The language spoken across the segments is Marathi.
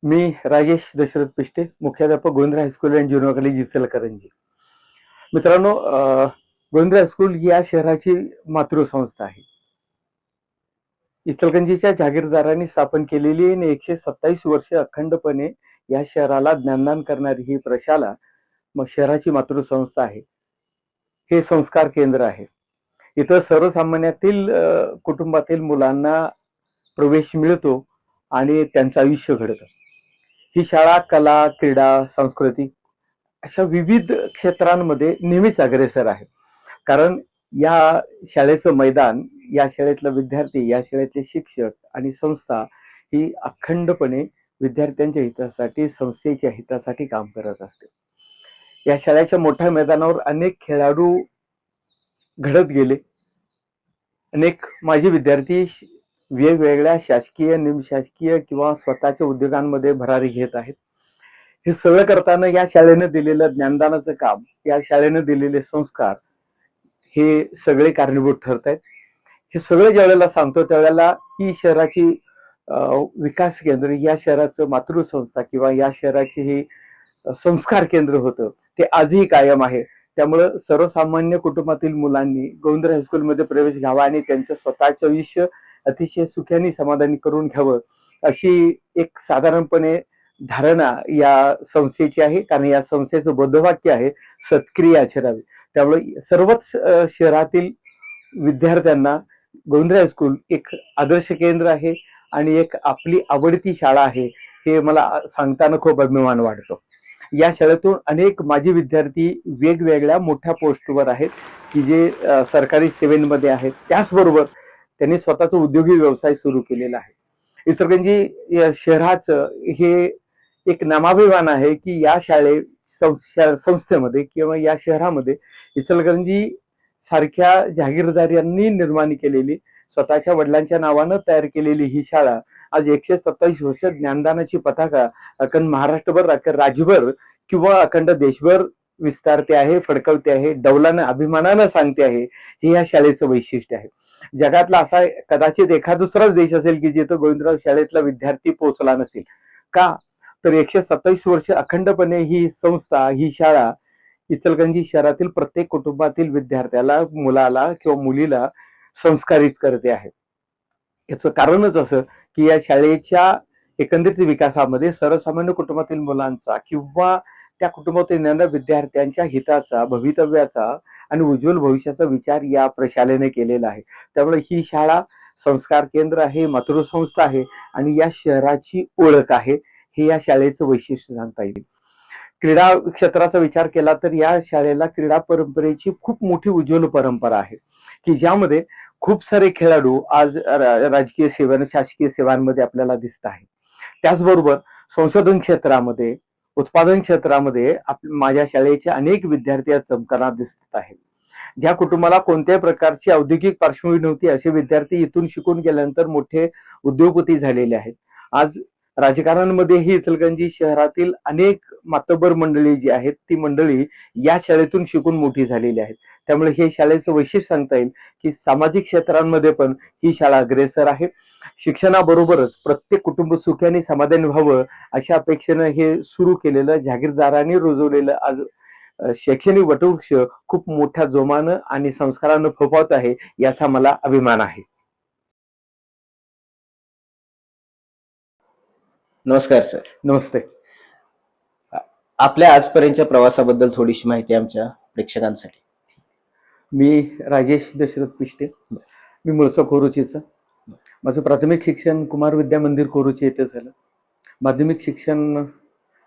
मी राजेश दशरथ पिष्टे, मुख्याध्यापक Govindrao high school and junior college Ichalkaranji. मित्रांनो, गोविंदराव हायस्कूल या शहराची मातृसंस्था आहे. इचलकरंजीच्या जहागीरदारांनी स्थापन केलेली आणि 127 वर्ष अखंडपणे या शहराला ज्ञानदान करणारी ही प्रशाला मग शहराची मातृसंस्था आहे. हे संस्कार केंद्र आहे. इथं सर्वसामान्यातील कुटुंबातील मुलांना प्रवेश मिळतो आणि त्यांचं आयुष्य घडतं. ही शाळा कला, क्रीडा, सांस्कृतिक अशा विविध क्षेत्रांमध्ये नेहमीच अग्रेसर आहे. कारण या शाळेचं मैदान, या शाळेतला विद्यार्थी, या शाळेतले शिक्षक आणि संस्था ही अखंडपणे विद्यार्थ्यांच्या हितासाठी, संस्थेच्या हितासाठी काम करत असते. या शाळेच्या मोठ्या मैदानावर अनेक खेळाडू घडत गेले. अनेक माजी विद्यार्थी वेगवेगळ्या शासकीय, निमशासकीय किंवा स्वतःच्या उद्योगांमध्ये भरारी घेत आहेत. हे सगळं करताना या शाळेनं दिलेलं ज्ञानदानाचं काम, या शाळेनं दिलेले संस्कार हे सगळे कारणीभूत ठरत आहेत. हे सगळं ज्यावेळेला सांगतो त्यावेळेला ही शहराची विकास केंद्र, या शहराचं मातृसंस्था किंवा या शहराची ही संस्कार केंद्र होतं ते आजही कायम आहे. त्यामुळं सर्वसामान्य कुटुंबातील मुलांनी गोविंदराव हायस्कूलमध्ये प्रवेश घ्यावा आणि त्यांचं स्वतःचं आयुष्य अतिशय सुखाने समाधानी करून घ्यावं, अशी एक साधारणपणे धारणा या संस्थेची आहे. कारण या संस्थेचं बोधवाक्य आहे, सत्क्रिया आचरावी. त्यामुळे सर्वच शहरातील विद्यार्थ्यांना गोविंदराव हायस्कूल एक आदर्श केंद्र आहे आणि एक आपली आवडती शाळा आहे, हे मला सांगताना खूप अभिमान वाटतो. या शाळेतून अनेक माजी विद्यार्थी वेगवेगळ्या मोठ्या पोस्टवर आहेत की जे सरकारी सेवेमध्ये आहेत. त्याचबरोबर त्यांनी स्वतःचा उद्योगी व्यवसाय सुरू केलेला आहे. इचलकरंजी या शहराचं हे एक नामाभिमान आहे की या संस्थेमध्ये किंवा या शहरामध्ये इचलकरंजी सारख्या जहागीरदारांनी निर्माण केलेली, स्वतःच्या वडिलांच्या नावानं तयार केलेली ही शाळा आज 127 वर्ष ज्ञानदानाची पताका अखंड महाराष्ट्रभर, अखंड राज्यभर किंवा अखंड देशभर विस्तारते आहे, फडकवते आहे, डौलानं, अभिमानानं सांगते आहे. हे या शाळेचं वैशिष्ट्य आहे. जगातला असा कदाचित एखादा दुसराच देश असेल की जिथं गोविंदराव शाळेतला विद्यार्थी पोहोचला नसेल. का तर 127 वर्ष अखंडपणे ही संस्था, ही शाळा इचलकरंजी शहरातील प्रत्येक कुटुंबातील विद्यार्थ्याला, मुलाला किंवा मुलीला संस्कारित करते आहे. याचं कारणच असं की या शाळेच्या एकंदरीत विकासामध्ये सर्वसामान्य कुटुंबातील मुलांचा किंवा त्या कुटुंबातील येणाऱ्या विद्यार्थ्यांच्या हिताचा, भवितव्याचा आणि उज्ज्वल भविष्याचा विचार या प्रशालेने केलेला आहे. त्यामुळे ही शाळा संस्कार केंद्र आहे, मातृसंस्था आहे आणि या शहराची ओळख आहे. हे या शाळेचं वैशिष्ट्य सांगता येईल. क्रीडा क्षेत्राचा विचार केला तर या शाळेला क्रीडा परंपरेची खूप मोठी उज्ज्वल परंपरा आहे की ज्यामध्ये खूप सारे खेळाडू आज राजकीय सेवा, शासकीय सेवांमध्ये आपल्याला दिसत आहे. त्याचबरोबर संशोधन क्षेत्रामध्ये, उत्पादन क्षेत्रामध्ये माझ्या शाळेचे अनेक विद्यार्थी आज चमकताना दिसत आहेत. ज्या कुटुंबाला कोणत्याही प्रकारची औद्योगिक पार्श्वभूमी नव्हती असे विद्यार्थी इथून शिकून गेल्यानंतर मोठे उद्योगपती झालेले आहेत. आज राजकारणामध्येही इचलकरंजी शहरातील अनेक मातब्बर मंडळी जी आहेत ती मंडळी या शाळेतून शिकून मोठी झालेली आहेत. त्यामुळे हे शाळेचं वैशिष्ट्य सांगता येईल की सामाजिक क्षेत्रांमध्ये पण ही शाळा अग्रेसर आहे. शिक्षणाबरोबरच प्रत्येक कुटुंब सुखाने समाधानी व्हावं अशा अपेक्षेनं हे सुरू केलेलं, जहागीरदारांनी रुजवलेलं आज शैक्षणिक वटवृक्ष खूप मोठ्या जोमानं आणि संस्कारानं फोफावत आहे, याचा मला अभिमान आहे. नमस्कार सर. नमस्ते. आपल्या आजपर्यंतच्या प्रवासाबद्दल थोडीशी माहिती आमच्या प्रेक्षकांसाठी. मी राजेश दशरथ पिष्टे, मी मूळचा कोरुचीचा. माझं प्राथमिक शिक्षण कुमार विद्या मंदिर कोरुची येथे झालं. माध्यमिक शिक्षण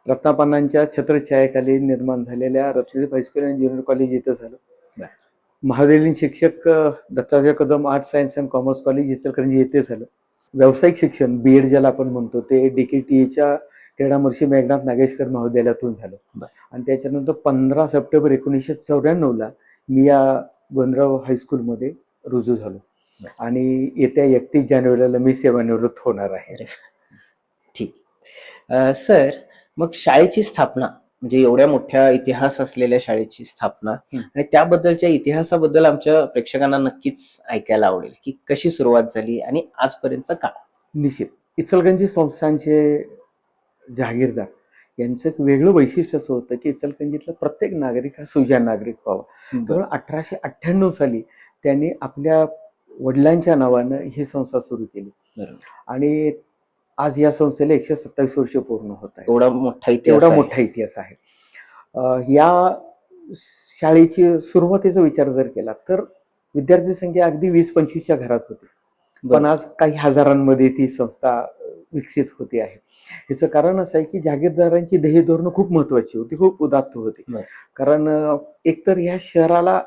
रत्नापानांच्या छत्रछायाखाली निर्माण झालेल्या Ratnadeep high school and junior college येथे झालं. महाविद्यालयीन शिक्षक Dattatray Kadam arts science and commerce college Ichalkaranji येथे झालं. व्यावसायिक शिक्षण बीएड ज्याला आपण म्हणतो ते डीकेटीच्या क्रीडा महर्षी मेघनाथ नागेशकर महाविद्यालयातून झालं. आणि त्याच्यानंतर 15 सप्टेंबर 1994ला मी या गोविंदराव हायस्कूलमध्ये रुजू झालो आणि येत्या 31 जानेवारीला मी सेवानिवृत्त होणार आहे. ठीक. सर, मग शाळेची स्थापना म्हणजे एवढ्या मोठ्या इतिहास असलेल्या शाळेची स्थापना आणि त्याबद्दलच्या इतिहासाबद्दल आमच्या प्रेक्षकांना नक्कीच ऐकायला आवडेल की कशी सुरुवात झाली आणि आजपर्यंतचा काळ. निश्चित इचलकरंजी संस्थांचे जहागीरदार यांचं एक वेगळं वैशिष्ट्य असं होतं की इचलकरंजीतला प्रत्येक नागरिक हा सुजाण नागरिक व्हावा. तर 1898 साली त्यांनी आपल्या वडिलांच्या नावानं ही संस्था सुरू केली बरोबर. आणि आज या संस्थेला 127 वर्ष पूर्ण होत आहे. एवढा मोठा इतिहास एवढा आहे. मोठा इतिहास आहे. या शाळेची सुरुवातीचा विचार जर केला तर विद्यार्थी संख्या अगदी 20-25च्या घरात होती, पण बरोबर. आज काही हजारांमध्ये ती संस्था विकसित होते आहे. ह्याचं कारण असं आहे की जहागीरदारांची ध्येय धोरणं खूप महत्वाची होती, खूप उदात्त होती. बरं. कारण एकतर या शहराला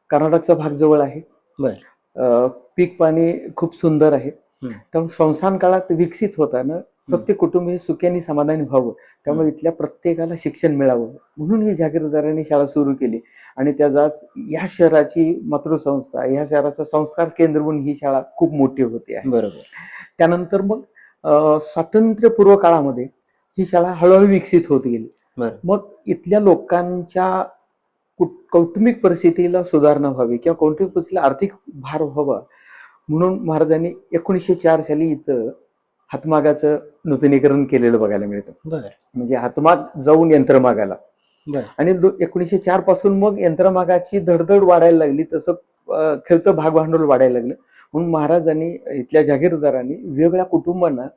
कर्नाटकचा भाग जवळ आहे, पीक पाणी खूप सुंदर आहे, त्यामुळे संस्थान काळात विकसित होताना प्रत्येक कुटुंब हे सुखी समाधानी व्हावं, त्यामुळे इथल्या प्रत्येकाला शिक्षण मिळावं म्हणून ही जहागीरदारांनी शाळा सुरू केली आणि त्याचाच या शहराची मातृसंस्था, या शहराचं संस्कार केंद्र म्हणून ही शाळा खूप मोठी होती आहे. बरोबर. त्यानंतर मग स्वातंत्र्यपूर्व काळामध्ये ही शाळा हळूहळू विकसित होत गेली. मग इथल्या लोकांच्या कौटुंबिक परिस्थितीला सुधारणा व्हावी किंवा कौटुंबिक परिस्थितीला आर्थिक भार व्हावा म्हणून महाराजांनी 1904 साली इथं हातमागाचं नूतनीकरण केलेलं बघायला मिळतं. म्हणजे हातमाग जाऊन यंत्रमागाला आणि 1904 पासून मग यंत्रमागाची धडधड वाढायला लागली, तसं खेळतं भाग भांडवल वाढायला लागलं म्हणून महाराजांनी इथल्या जहागीरदारांनी वेगवेगळ्या कुटुंबांना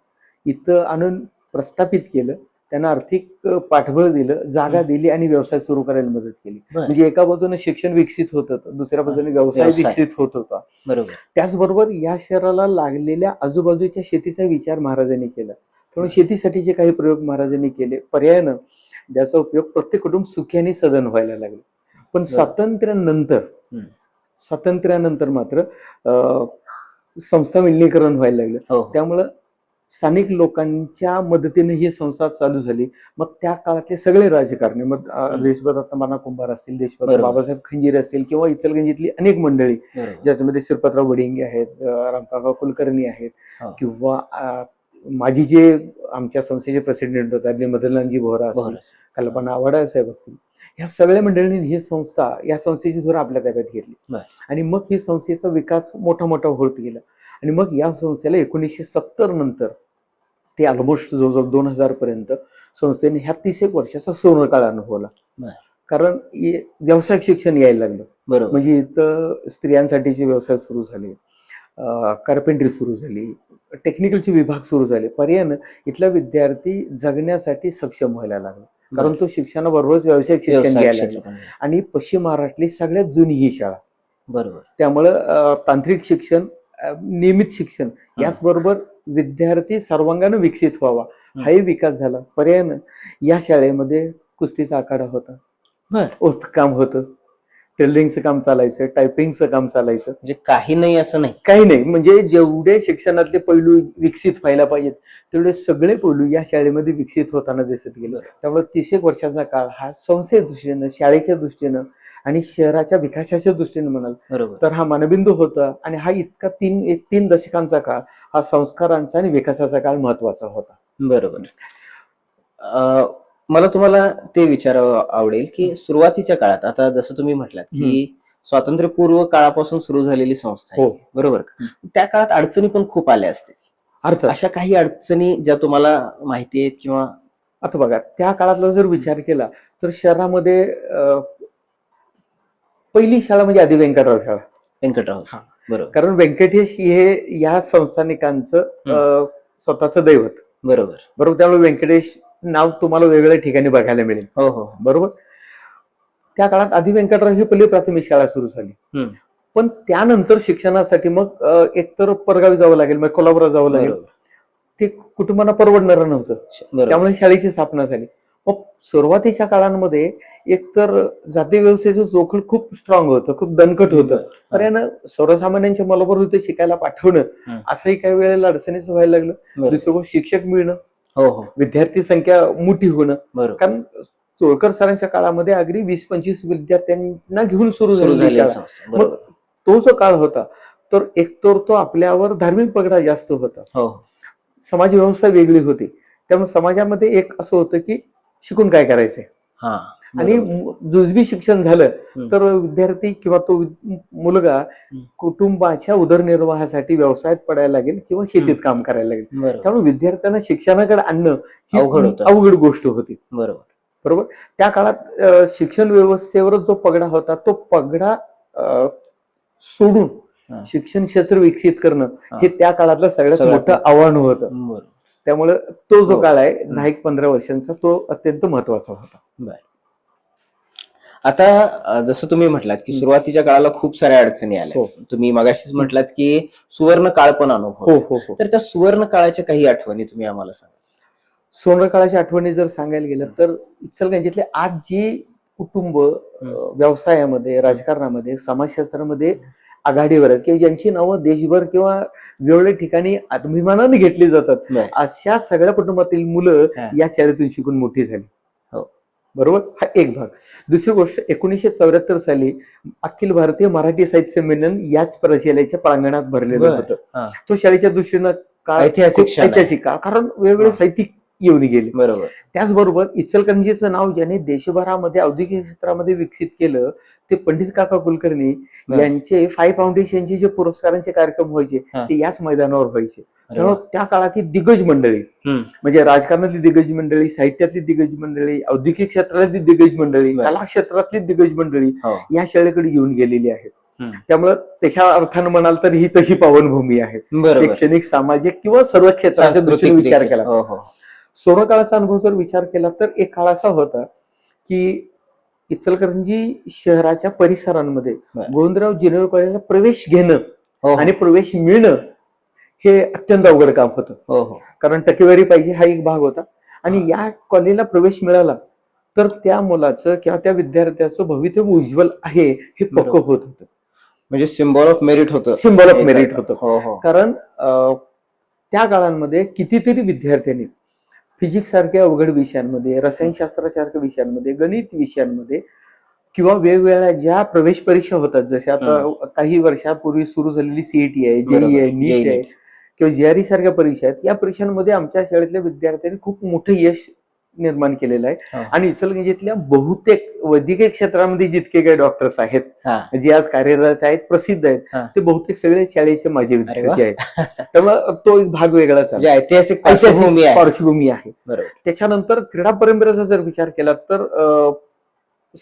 इथं आणून प्रस्थापित केलं, त्यांना आर्थिक पाठबळ दिलं, जागा दिली आणि व्यवसाय सुरू करायला मदत केली. म्हणजे एका बाजूने शिक्षण विकसित होत होतं, दुसऱ्या बाजूने व्यवसाय विकसित होत होता. बरोबर. त्याचबरोबर या शहराला लागलेल्या आजूबाजूच्या शेतीचा विचार महाराजांनी केला, त्यामुळे शेतीसाठीचे काही प्रयोग महाराजांनी केले. पर्यायानं ज्याचा उपयोग प्रत्येक कुटुंब सुखी आणि सदन व्हायला लागले. पण स्वातंत्र्यानंतर मात्र संस्था विलिनीकरण व्हायला लागलं, त्यामुळं स्थानिक लोकांच्या मदतीने ही संस्था चालू झाली. मग त्या काळातले सगळे राजकारणी, मग देशभरात माना कुंभार असतील, देशभरात बाबासाहेब खंजीर असतील किंवा इचलकरंजीतली अनेक मंडळी ज्याच्यामध्ये श्रीपतराव वडिंगे आहेत, रामकाका कुलकर्णी आहेत किंवा माझी जे आमच्या संस्थेचे प्रेसिडेंट होते मदनलालजी बोहरा असतील, कल्पना आव्हाड साहेब असतील, ह्या सगळ्या मंडळींनी ही संस्था, या संस्थेची धोरण आपल्या ताब्यात घेतली आणि मग ही संस्थेचा विकास मोठा मोठा होत गेला. आणि मग या संस्थेला 1970 नंतर ते ऑलमोस्ट जवळजवळ 2000 पर्यंत संस्थेने ह्या 30 वर्षाचा सुवर्णकाळ अनुभवला. कारण व्यावसायिक शिक्षण यायला लागलं, म्हणजे इथं स्त्रियांसाठीचे व्यवसाय सुरू झाले, कार्पेंट्री सुरू झाली, टेक्निकलचे विभाग सुरू झाले. पर्यायानं इथला विद्यार्थी जगण्यासाठी सक्षम व्हायला लागला, कारण तो शिक्षणाबरोबरच व्यावसायिक शिक्षण घ्यायला लागला. आणि पश्चिम महाराष्ट्रातली सगळ्यात जुनी ही शाळा, बरोबर, त्यामुळं तांत्रिक शिक्षण, नियमित शिक्षण याचबरोबर विद्यार्थी सर्वांगाने विकसित व्हावा हाही विकास झाला. पर्यायानं या शाळेमध्ये कुस्तीचा आखाडा होता, ओतकाम होतं, टेलरिंगचं काम चालायचं, टायपिंगचं काम चालायचं. म्हणजे काही नाही असं नाही, काही नाही, म्हणजे जेवढे शिक्षणातले पैलू विकसित व्हायला पाहिजेत तेवढे सगळे पैलू या शाळेमध्ये विकसित होताना दिसत गेलं. त्यामुळे 30 वर्षाचा काळ हा संस्थेच्या दृष्टीनं, शाळेच्या दृष्टीनं आणि शहराच्या विकासाच्या दृष्टीने म्हणाल तर हा मानबिंदू होता. आणि हा इतका 3 दशकांचा काळ हा संस्कारांचा आणि विकासाचा काळ महत्वाचा होता. बरोबर. मला तुम्हाला ते विचारावं आवडेल की सुरुवातीच्या काळात, आता जसं तुम्ही म्हटलात की स्वातंत्र्यपूर्व काळापासून सुरू झालेली संस्था आहे, बरोबर का? त्या काळात अडचणी पण खूप आल्या असतील. अर्थात अशा काही अडचणी ज्या तुम्हाला माहिती आहेत किंवा? आता बघा, त्या काळातला जर विचार केला तर शहरामध्ये पहिली शाळा म्हणजे आदी व्यंकटराव शाळा. बरोबर. कारण व्यंकटेश हे या संस्थानिकांचं स्वतःचं दैवत, बरोबर. त्यामुळे व्यंकटेश नाव तुम्हाला वेगवेगळ्या ठिकाणी बघायला मिळेल. बरोबर. त्या काळात आदी व्यंकटराव ही पहिली प्राथमिक शाळा सुरू झाली, पण त्यानंतर शिक्षणासाठी मग एकतर परगावी जावं लागेल, मग कोल्हापुरात जावं लागेल. ते कुटुंबांना परवडणारं नव्हतं, त्यामुळे शाळेची स्थापना झाली. मग सुरुवातीच्या काळांमध्ये एकतर जाती व्यवस्थेचं जोखड खूप स्ट्रॉंग होतं, खूप दणकट होतं. पर्यायानं सर्वसामान्यांच्या मुलाबरोबर इथे शिकायला पाठवणं असंही काही वेळेला अडचणीचं व्हायला लागलं. दुसरं गोष्ट शिक्षक मिळणं, विद्यार्थी संख्या मोठी होणं. कारण चोळकर सरांच्या काळामध्ये अगदी 20-25 विद्यार्थ्यांना घेऊन सुरू झाली शाळा. मग तो जो काळ होता तर एकतर तो आपल्यावर धार्मिक पगडा जास्त होता, समाज व्यवस्था वेगळी होती. त्यामुळे समाजामध्ये एक असं होतं की शिकून काय करायचंय, आणि जुजबी शिक्षण झालं हम्म. तर विद्यार्थी किंवा तो मुलगा कुटुंबाच्या उदरनिर्वाहासाठी व्यवसायात पडायला लागेल किंवा शेतीत काम करायला लागेल. बरोबर. त्यामुळे विद्यार्थ्यांना शिक्षणाकडे आणणं ही अवघड होतं. अवघड गोष्ट होती. बरोबर. बरोबर. त्या काळात शिक्षण व्यवस्थेवर जो पगडा होता तो पगडा सोडून शिक्षण क्षेत्र विकसित करणं हे त्या काळातलं सगळ्यात मोठं आव्हान होतं. बरोबर. त्यामुळे तो जो हो. काळ आहे 10-15 वर्षांचा तो अत्यंत महत्वाचा होता. बर. आता जसं तुम्ही म्हटलात की सुरुवातीच्या काळाला खूप साऱ्या अडचणी आल्या. हो. तुम्ही मगाशीच म्हटलात की सुवर्ण काळ पण अनुभव. हो हो हो. तर त्या सुवर्ण काळाच्या काही आठवणी तुम्ही आम्हाला सांगा. सुवर्णकाळाच्या आठवणी जर सांगायला गेलं तर इचलकरंजीतले आज जी कुटुंब व्यवसायामध्ये, राजकारणामध्ये, समाजशास्त्रामध्ये आघाडीवर आहेत किंवा ज्यांची नावं देशभर किंवा वेगवेगळ्या ठिकाणी अभिमानाने घेतली जातात, बर. अशा सगळ्या कुटुंबातील मुलं हा. या शाळेतून शिकून मोठी झाली. हो. बरोबर. हा एक भाग. दुसरी गोष्ट 1974 साली अखिल भारतीय मराठी साहित्य संमेलन याच प्रशालेच्या प्रांगणात भरलेलं बर. होतं. हा. तो शाळेच्या दृष्टीनं ऐतिहासिक काळ कारण वेगवेगळे साहित्यिक येऊन गेले. बरोबर. त्याचबरोबर इचलकरंजीचं नाव ज्याने देशभरामध्ये औद्योगिक क्षेत्रामध्ये विकसित केलं ते पंडित काका कुलकर्णी यांचे 5 फाउंडेशनचे जे पुरस्कारांचे कार्यक्रम व्हायचे ते याच मैदानावर व्हायचे. त्यामुळे त्या काळातली दिग्गज मंडळी म्हणजे राजकारणातली दिग्गज मंडळी, साहित्यातली दिग्गज मंडळी, औद्योगिक क्षेत्रातली दिग्गज मंडळी, कला क्षेत्रातली दिग्गज मंडळी या शाळेकडे येऊन गेलेली आहेत. त्यामुळे त्याच्या अर्थानं म्हणाल तर ही तशी पावनभूमी आहे. शैक्षणिक, सामाजिक किंवा सर्व क्षेत्राच्या दृष्टीने विचार केला. सुवर्णकाळाचा अनुभव जर विचार केला तर एक काळ असा होता की इचलकरंजी शहराच्या परिसरांमध्ये गोविंदराव ज्युनियर कॉलेजला प्रवेश घेणं आणि प्रवेश मिळणं हे अत्यंत अवघड काम होतं. कारण टक्केवारी पाहिजे हा एक भाग होता आणि या कॉलेजला प्रवेश मिळाला तर त्या मुलाचं किंवा त्या विद्यार्थ्याचं भवितव्य उज्ज्वल आहे हे पक्क होत होतं. म्हणजे सिम्बॉल ऑफ मेरिट होतं. सिम्बॉल ऑफ मेरिट होतं. कारण त्या काळांमध्ये कितीतरी विद्यार्थ्यांनी फिजिक्स सारख्या अवघड विषयांमध्ये, रसायनशास्त्रासारख्या विषयांमध्ये, गणित विषयांमध्ये किंवा वेगवेगळ्या ज्या प्रवेश परीक्षा होतात जशा आता काही वर्षापूर्वी सुरू झालेली सीईटी आहे, जेईई आहे, नीट आहे किंवा जेआरई सारख्या परीक्षा आहेत, या परीक्षांमध्ये आमच्या शाळेतल्या विद्यार्थ्यांनी खूप मोठं यश निर्माण केलेलं आहे. आणि इचलकरंजीतल्या बहुतेक वैद्यकीय क्षेत्रामध्ये जितके काही डॉक्टर्स आहेत जे आज कार्यरत आहेत, प्रसिद्ध आहेत, ते बहुतेक सगळे शाळेचे माझे विद्यार्थी आहेत. त्यामुळे तो एक भाग वेगळाच आहे, ऐतिहासिक पार्श्वभूमी आहे. त्याच्यानंतर क्रीडा परंपरेचा जर विचार केला तर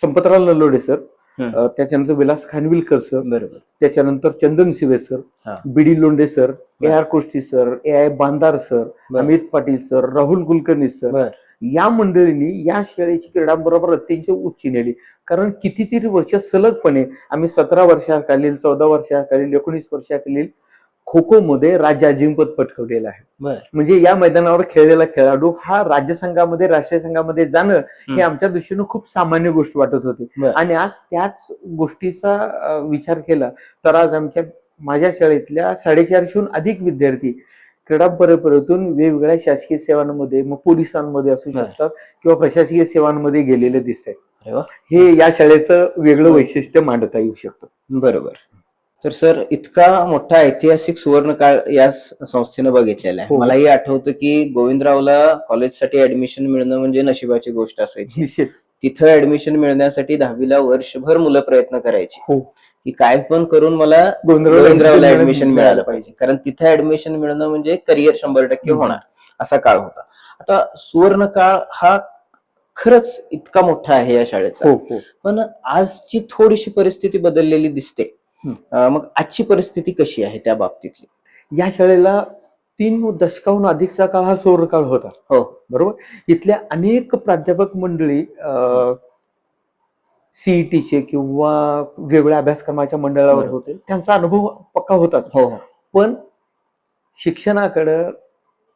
संपतराव नलोडे सर, त्याच्यानंतर विलास खानविलकर सर, त्याच्यानंतर Chandan Shive sir, BD Londhe sir, AR Koshti sir, AI Bandar sir, Amit Patil sir, Rahul Kulkarni sir, या मंडळींनी या शाळेची क्रीडाबरोबर अत्यंत उंची नेली. कारण कितीतरी वर्ष सलगपणे आम्ही 17 वर्षाखालील, 14 वर्षाखालील, 19 वर्षाखालील खो खो मध्ये राज्य अजिंक्यपद पटकावलेलं आहे. म्हणजे या मैदानावर खेळलेला खेळाडू हा राज्य संघामध्ये, राष्ट्रीय संघामध्ये जाणं हे आमच्या दृष्टीनं खूप सामान्य गोष्ट वाटत होती. आणि आज त्याच गोष्टीचा विचार केला तर आज माझ्या शाळेतल्या 450हून अधिक विद्यार्थी क्रीडा परंपरेतून वेगवेगळ्या शासकीय सेवांमध्ये, मग पोलिसांमध्ये असू शकतात किंवा प्रशासकीय सेवांमध्ये गेलेले दिसत आहेत. हे या शाळेचं वेगळं वैशिष्ट्य मांडता येऊ शकतं. बरोबर. तर सर, इतका मोठा ऐतिहासिक सुवर्ण काळ या संस्थेनं बघितलेला आहे. मलाही आठवतं की गोविंदरावला कॉलेजसाठी ऍडमिशन मिळणं म्हणजे नशिबाची गोष्ट असायची. तिथं ऍडमिशन मिळण्यासाठी 10वीला वर्षभर मुलं प्रयत्न करायची की काय पण करून मला गोविंदरावला ऍडमिशन मिळालं पाहिजे, कारण तिथे ऍडमिशन मिळणं म्हणजे करिअर 100% होणार असा काळ होता. आता सुवर्ण काळ हा खरंच इतका मोठा आहे या शाळेचा, पण आजची थोडीशी परिस्थिती बदललेली दिसते. मग आजची परिस्थिती कशी आहे त्या बाबतीतली? या शाळेला 3 दशकाहून अधिकचा काळ हा सुवर्ण काळ होता. बरोबर. इथल्या अनेक प्राध्यापक मंडळी सीईटीचे किंवा वेगवेगळ्या अभ्यासक्रमाच्या मंडळावर होते, त्यांचा अनुभव पक्का होताच. पण शिक्षणाकडे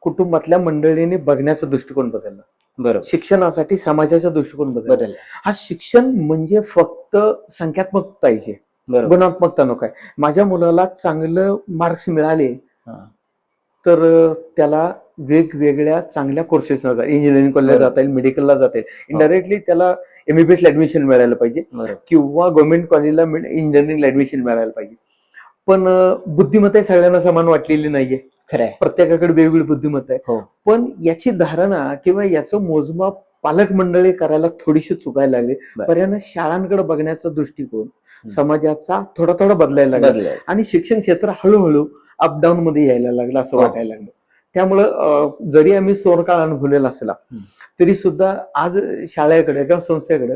कुटुंबातल्या मंडळीने बघण्याचा दृष्टिकोन बदलला. बरोबर. शिक्षणासाठी समाजाचा दृष्टिकोन बदलला. हा शिक्षण म्हणजे फक्त संख्यात्मक पाहिजे, गुणात्मकता नको आहे. माझ्या मुलाला चांगलं मार्क्स मिळाले तर त्याला वेगवेगळ्या चांगल्या कोर्सेसला जाईल, इंजिनिअरिंग कॉलेजला जाता येईल, मेडिकलला जाता येईल, इनडायरेक्टली त्याला MBBS ला ऍडमिशन मिळायला पाहिजे किंवा गव्हर्नमेंट कॉलेजला इंजिनिअरिंगला ऍडमिशन मिळायला पाहिजे. पण बुद्धिमत्ता सगळ्यांना समान वाटलेली नाहीये. प्रत्येकाकडे वेगवेगळी बुद्धिमत्ता आहे. पण याची धारणा किंवा याचं मोजमाप पालक मंडळी करायला थोडीशी चुकायला लागली. बरं. पर्यायानं शाळांकडे बघण्याचा दृष्टिकोन समाजाचा थोडा थोडा बदलायला लागला बदललं. आणि शिक्षण क्षेत्र हळूहळू अपडाऊन मध्ये यायला लागलं असं हो. वाटायला लागलं. त्यामुळं जरी आम्ही सोरकाळ अनुभवलेला असला तरी सुद्धा आज शाळेकडे किंवा संस्थेकडे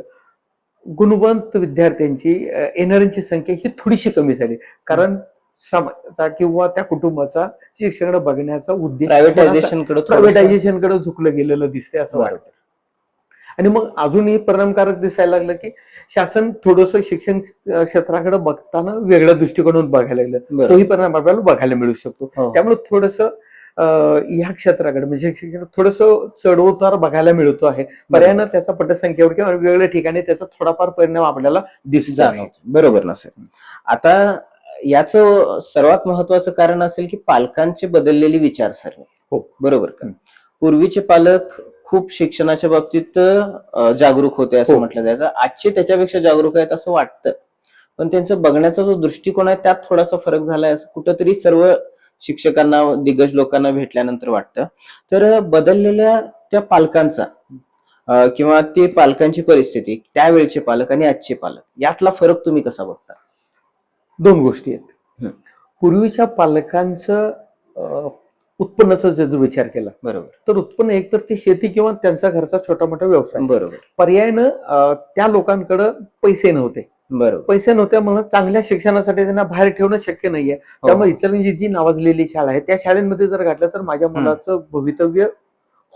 गुणवंत विद्यार्थ्यांची येणाऱ्यांची संख्या ही थोडीशी कमी झाली. कारण समाजाचा किंवा त्या कुटुंबाचा शिक्षणाकडे बघण्याचा उद्देश प्रायव्हेटायझेशन कडे झुकलं गेलेलं दिसते असं वाटतं. आणि मग अजूनही परिणामकारक दिसायला लागलं की शासन थोडंसं शिक्षण क्षेत्राकडे बघताना वेगळ्या दृष्टिकोनातून बघायला लागलं. तोही परिणाम आपल्याला बघायला मिळू शकतो. त्यामुळे थोडंसं या क्षेत्राकडे म्हणजे शिक्षण थोडंसं चढउतार बघायला मिळतो आहे. पर्यायानं त्याचा पटसंख्येवर किंवा वेगवेगळ्या ठिकाणी त्याचा थोडाफार परिणाम आपल्याला दिसतो. बरोबर ना सर. आता याचं सर्वात महत्वाचं कारण असेल की पालकांची बदललेली विचारसरणी. हो, बरोबर का? पूर्वीचे पालक खूप शिक्षणाच्या बाबतीत जागरूक होते असं म्हटलं जायचं. आजचे त्याच्यापेक्षा जागरूक आहेत असं वाटतं, पण त्यांचं बघण्याचा जो दृष्टिकोन आहे त्यात थोडासा फरक झालाय असं कुठंतरी सर्व शिक्षकांना दिग्गज लोकांना भेटल्यानंतर वाटतं. तर बदललेल्या त्या पालकांचा किंवा ते पालकांची परिस्थिती, त्यावेळचे पालक आणि आजचे पालक यातला फरक तुम्ही कसा बघता? दोन गोष्टी आहेत. पूर्वीच्या पालकांचं उत्पन्नाचा जर विचार केला बरोबर तर उत्पन्न एकतर ती शेती किंवा त्यांचा घरचा छोटा मोठा व्यवसाय. बरोबर. पर्यायानं त्या लोकांकडे पैसे नव्हते. बरोबर. पैसे नव्हत्या म्हणून चांगल्या शिक्षणासाठी त्यांना बाहेर ठेवणं शक्य नाहीये. त्यामुळे इचलकरंजी जी नावाजलेली शाळा आहे त्या शाळेमध्ये जर घातलं तर माझ्या मुलाचं भवितव्य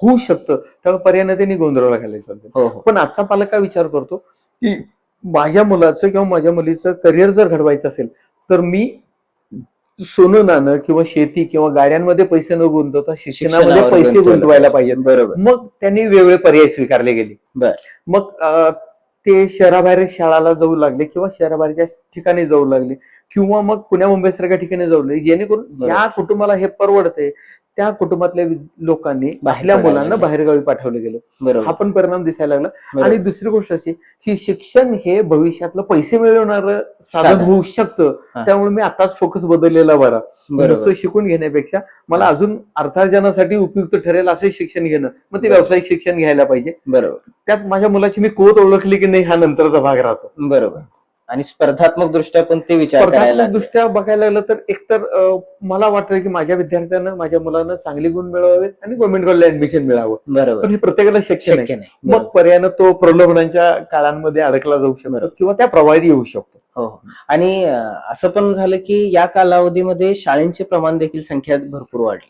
होऊ शकतं. त्यामुळे पर्यायानं त्यांनी गोंधळाला घालायचं होतं. पण आजचा पालक काय विचार करतो की माझ्या मुलाचं किंवा माझ्या मुलीचं करिअर जर घडवायचं असेल तर मी सोनं नाणं किंवा शेती किंवा गाड्यांमध्ये पैसे न गुंतवता शिक्षणामध्ये पैसे गुंतवायला पाहिजे. बरोबर. मग त्यांनी वेगवेगळे पर्याय स्वीकारले गेले. मग ते शहराबाहेर शाळाला जाऊ लागले किंवा शहराबाहेरच्या ठिकाणी जाऊ लागले किंवा मग पुण्या मुंबई सारख्या ठिकाणी जाऊ लागले, जेणेकरून ज्या कुटुंबाला हे परवडते त्या कुटुंबातल्या लोकांनी आपल्या मुलांना बाहेरगावी पाठवलं गेलं. हा पण परिणाम दिसायला लागला. आणि दुसरी गोष्ट अशी की शिक्षण हे भविष्यातलं पैसे मिळवणारं साधन होऊ शकतं. त्यामुळे मी आताच फोकस बदललेला बरा. नुसतं शिकून घेण्यापेक्षा मला अजून अर्थार्जनासाठी उपयुक्त ठरेल असं शिक्षण घेणं, मग ते व्यावसायिक शिक्षण घ्यायला पाहिजे. बरोबर. त्यात माझ्या मुलाची मी कुवत ओळखली की नाही हा नंतरचा भाग राहतो. बरोबर. आणि स्पर्धात्मक दृष्ट्या पण ते विचार करायला दृष्ट्या बघायला लागलं तर एकतर मला वाटतं की माझ्या विद्यार्थ्यांना माझ्या मुलांना चांगली गुण मिळवावेत आणि गव्हर्नमेंट कॉलेजला ऍडमिशन मिळावं. बरोबर. पण हे प्रत्येकाला शक्य नाही. मग पर्यायानं तो प्रलोभनांच्या काळांमध्ये अडकला जाऊ शकतो किंवा त्या प्रवाही येऊ शकतो. हो. आणि असं पण झालं की या कालावधीमध्ये शाळेंचे प्रमाण देखील संख्या भरपूर वाढली.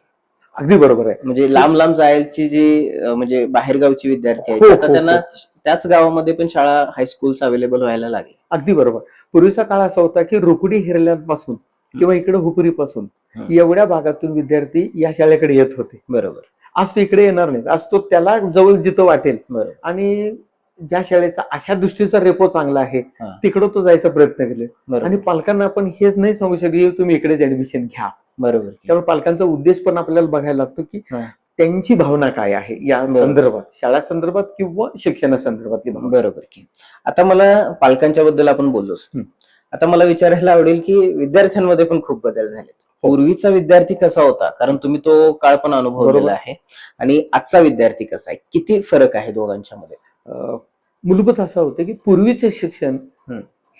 अगदी बरोबर आहे. म्हणजे लांब लांब जायची जी म्हणजे बाहेरगावची विद्यार्थी आहेत आता त्यांना त्याच गावामध्ये पण शाळा हायस्कूल्स अवेलेबल व्हायला लागले. अगदी बरोबर. पूर्वीचा काळ असा होता की रुकडी हिरल्यापासून किंवा इकडे हुपरीपासून एवढ्या भागातून विद्यार्थी या शाळेकडे येत होते. बरोबर. आज तो इकडे येणार नाही. आज तो त्याला जवळ जिथं वाटेल आणि ज्या शाळेचा अशा दृष्टीचा रेपो चांगला आहे तिकडं तो जायचा प्रयत्न केले. आणि पालकांना आपण हेच नाही सांगू शकले तुम्ही इकडेच ऍडमिशन घ्या. बरोबर. त्यामुळे पालकांचा उद्देश पण आपल्याला बघायला लागतो की त्यांची भावना काय आहे या संदर्भात, शाळा संदर्भात किंवा शिक्षणासंदर्भातली भावना. बरोबर की. आता मला पालकांच्या बद्दल आपण बोललोच. आता मला विचारायला आवडेल की विद्यार्थ्यांमध्ये पण खूप बदल झाले. पूर्वीचा विद्यार्थी कसा होता, कारण तुम्ही तो काळ पण अनुभवलेला आहे, आणि आजचा विद्यार्थी कसा आहे, किती फरक आहे दोघांच्या मध्ये? मूलभूत असं होतं की पूर्वीचे शिक्षण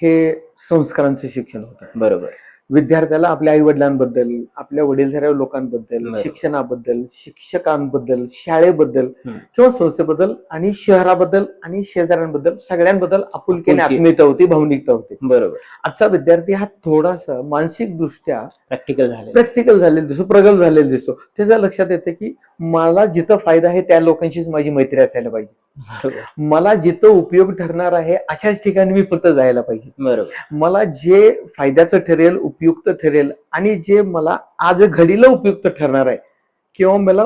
हे संस्कारांचे शिक्षण होतं. बरोबर. विद्यार्थ्याला आपल्या आई वडिलांबद्दल, आपल्या वडीलधाऱ्या लोकांबद्दल, शिक्षणाबद्दल, शिक्षकांबद्दल, शाळेबद्दल किंवा संस्थेबद्दल आणि शहराबद्दल आणि शेजाऱ्यांबद्दल सगळ्यांबद्दल आपुलकीने आत्मीयता होती, भावनिकता होती. बरोबर. आजचा विद्यार्थी हा थोडासा मानसिक दृष्ट्या प्रॅक्टिकल झालेला दिसतो, प्रगल्भ झालेला दिसतो. त्याच्या लक्षात येते की मला जिथं फायदा आहे त्या लोकांशीच माझी मैत्री असायला पाहिजे. मला जिथं उपयोग ठरणार आहे अशाच ठिकाणी मी फक्त जायला पाहिजे. बरोबर. मला जे फायद्याचं ठरेल, उपयुक्त ठरेल आणि जे मला आज घडीला उपयुक्त ठरणार आहे किंवा मला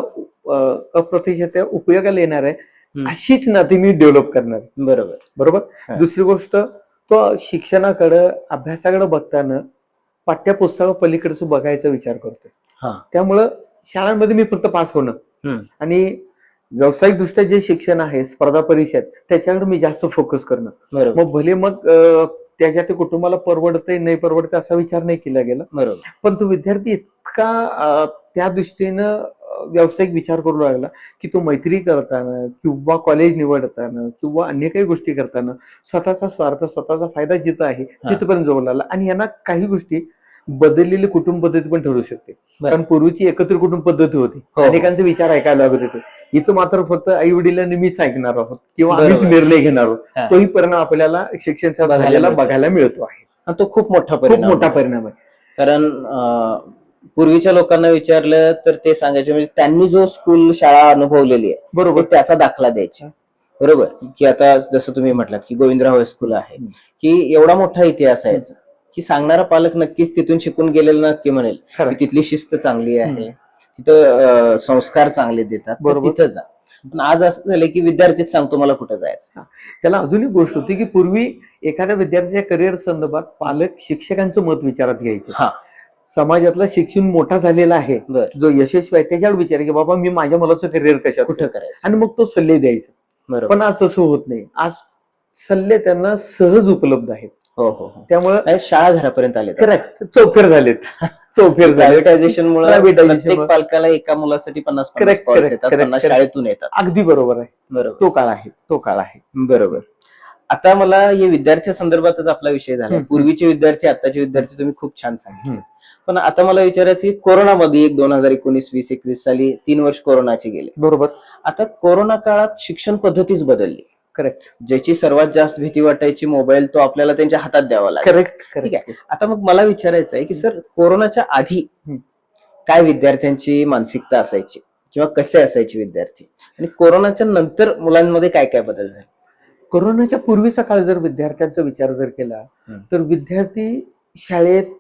अप्रतिशत उपयोगाला येणार आहे अशीच नाती मी डेव्हलप करणार. बरोबर. दुसरी गोष्ट, तो शिक्षणाकडे अभ्यासाकडे बघताना पाठ्यपुस्तका पलीकडचं बघायचा विचार करतोय. त्यामुळं शाळांमध्ये मी फक्त पास होणं आणि व्यावसायिक दृष्ट्या जे शिक्षण आहे, स्पर्धा परीक्षा त्याच्याकडे मी जास्त फोकस करणं. मग भले मग त्याच्या ते कुटुंबाला परवडतंय नाही परवडतंय असा विचार नाही केला गेला. पण तो विद्यार्थी इतका त्या दृष्टीनं व्यावसायिक विचार करू लागला की तो मैत्री करताना किंवा कॉलेज निवडताना किंवा अन्य काही गोष्टी करताना स्वतःचा स्वार्थ, स्वतःचा फायदा जिथं आहे तिथपर्यंत जवळ आला. आणि यांना काही गोष्टी बदललेली कुटुंब पद्धती पण ठरू शकते. बरं. कारण पूर्वीची एकत्रित कुटुंब पद्धती होती, हो. अनेकांचे विचार ऐकायला लागत होते. इथं मात्र फक्त आई वडिलांनी मीच ऐकणार आहोत किंवा आम्हीच बरोबर. निर्णय घेणार आहोत. हा. तोही परिणाम आपल्याला शिक्षणाचा बघायला झालेला मिळतो. बघायला मिळतो आहे. आणि तो खूप मोठा खूप परिणाम मोठा आहे. परिणाम आहे. कारण पूर्वीच्या लोकांना विचारलं तर ते सांगायचे म्हणजे त्यांनी जो स्कूल शाळा अनुभवलेली आहे बरोबर. ते त्याचा दाखला द्यायचा. बरोबर की आता जसं तुम्ही म्हटलात की गोविंदराव हायस्कूल आहे की एवढा मोठा इतिहास आहे याचा, की सांगणारा पालक नक्कीच तिथून शिकून गेलेला नक्की म्हणेल खरं. की तिथली शिस्त चांगली आहे, तिथं संस्कार चांगले देतात, तर बरोबर. तिथं जा. पण आज असं झालंय की विद्यार्थीच सांगतो मला कुठं जायचं. त्याला अजून एक गोष्ट होती की पूर्वी एखाद्या विद्यार्थ्याच्या करिअर संदर्भात पालक शिक्षकांचं मत विचारात घ्यायचे. हा. समाजातला शिक्षण मोठा झालेला आहे, बर. जो यशस्वी आहे त्याच्यावर विचार की बाबा मी माझ्या मुलाचं करिअर कशात कुठं करायचं. आणि मग तो सल्ले द्यायचा. बरोबर. पण आज तसं होत नाही. आज सल्ले त्यांना सहज उपलब्ध आहेत. हो हो हो. त्यामुळे शाळा घरापर्यंत आले. करेक्ट चौफेर झालेत. चौफेर झाले. प्रायव्हेटायझेशन मुळे Privatization प्रत्येक मुळे. पालकाला एका मुलासाठी 50 Correct, कॉल्स correct, येतात, correct, 50 correct. शाळेतून येतात. अगदी बरोबर आहे. बरोबर. तो काळ आहे. तो काळ आहे. बरोबर. आता मला या विद्यार्थ्या संदर्भातच आपला विषय झाला. पूर्वीचे विद्यार्थी, आताचे विद्यार्थी तुम्ही खूप छान सांगितले. पण आता मला विचारायचं की कोरोनामध्ये 2019, 20, 21 साली 3 वर्ष कोरोनाचे गेले. बरोबर. आता कोरोना काळात शिक्षण पद्धतीच बदलली. करेक्ट. ज्याची सर्वात जास्त भीती वाटायची मोबाईल, तो आपल्याला त्यांच्या हातात द्यावा लागला. करेक्ट. ठीक आहे. आता मग मला विचारायचं आहे की सर, कोरोनाच्या आधी काय विद्यार्थ्यांची मानसिकता असायची किंवा कसे असायचे विद्यार्थी, आणि कोरोनाच्या नंतर मुलांमध्ये काय काय बदल झाले? कोरोनाच्या पूर्वीचा काळ जर विद्यार्थ्यांचा विचार जर केला तर विद्यार्थी शाळेत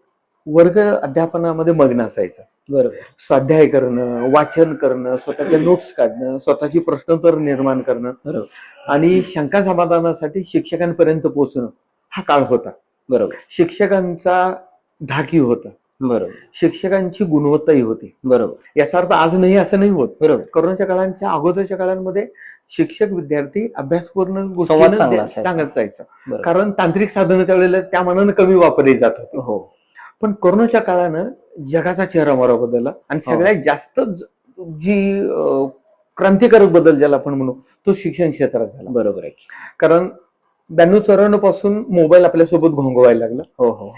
वर्ग अध्यापनामध्ये मग्न असायचा. बरोबर. स्वाध्याय करणं, वाचन करणं, स्वतःच्या नोट्स काढणं, स्वतःची प्रश्नोत्तर निर्माण करणं बरोबर. आणि शंका समाधानासाठी शिक्षकांपर्यंत पोहोचणं हा काळ होता. बरोबर. शिक्षकांचा धाकी होता. बरोबर. शिक्षकांची गुणवत्ताही होती. बरोबर. याचा अर्थ आज नाही असं नाही होत. बरोबर. कोरोनाच्या काळांच्या अगोदरच्या काळांमध्ये शिक्षक विद्यार्थी अभ्यासपूर्ण संवाद चांगला गोष्टी असायचा. सांगत जायचं. बरोबर. कारण तांत्रिक साधनं त्यावेळेला त्या मानानं कमी वापरली जात होती. हो. पण कोरोनाच्या काळानं जगाचा चेहरा मोहरा बदलला आणि सगळ्यात जास्त जी क्रांतिकारक बदल ज्याला आपण म्हणू तो शिक्षण क्षेत्रात झाला. बरोबर आहे. कारण 92-94 पासून मोबाईल आपल्यासोबत घोंगवायला लागला. हो हो.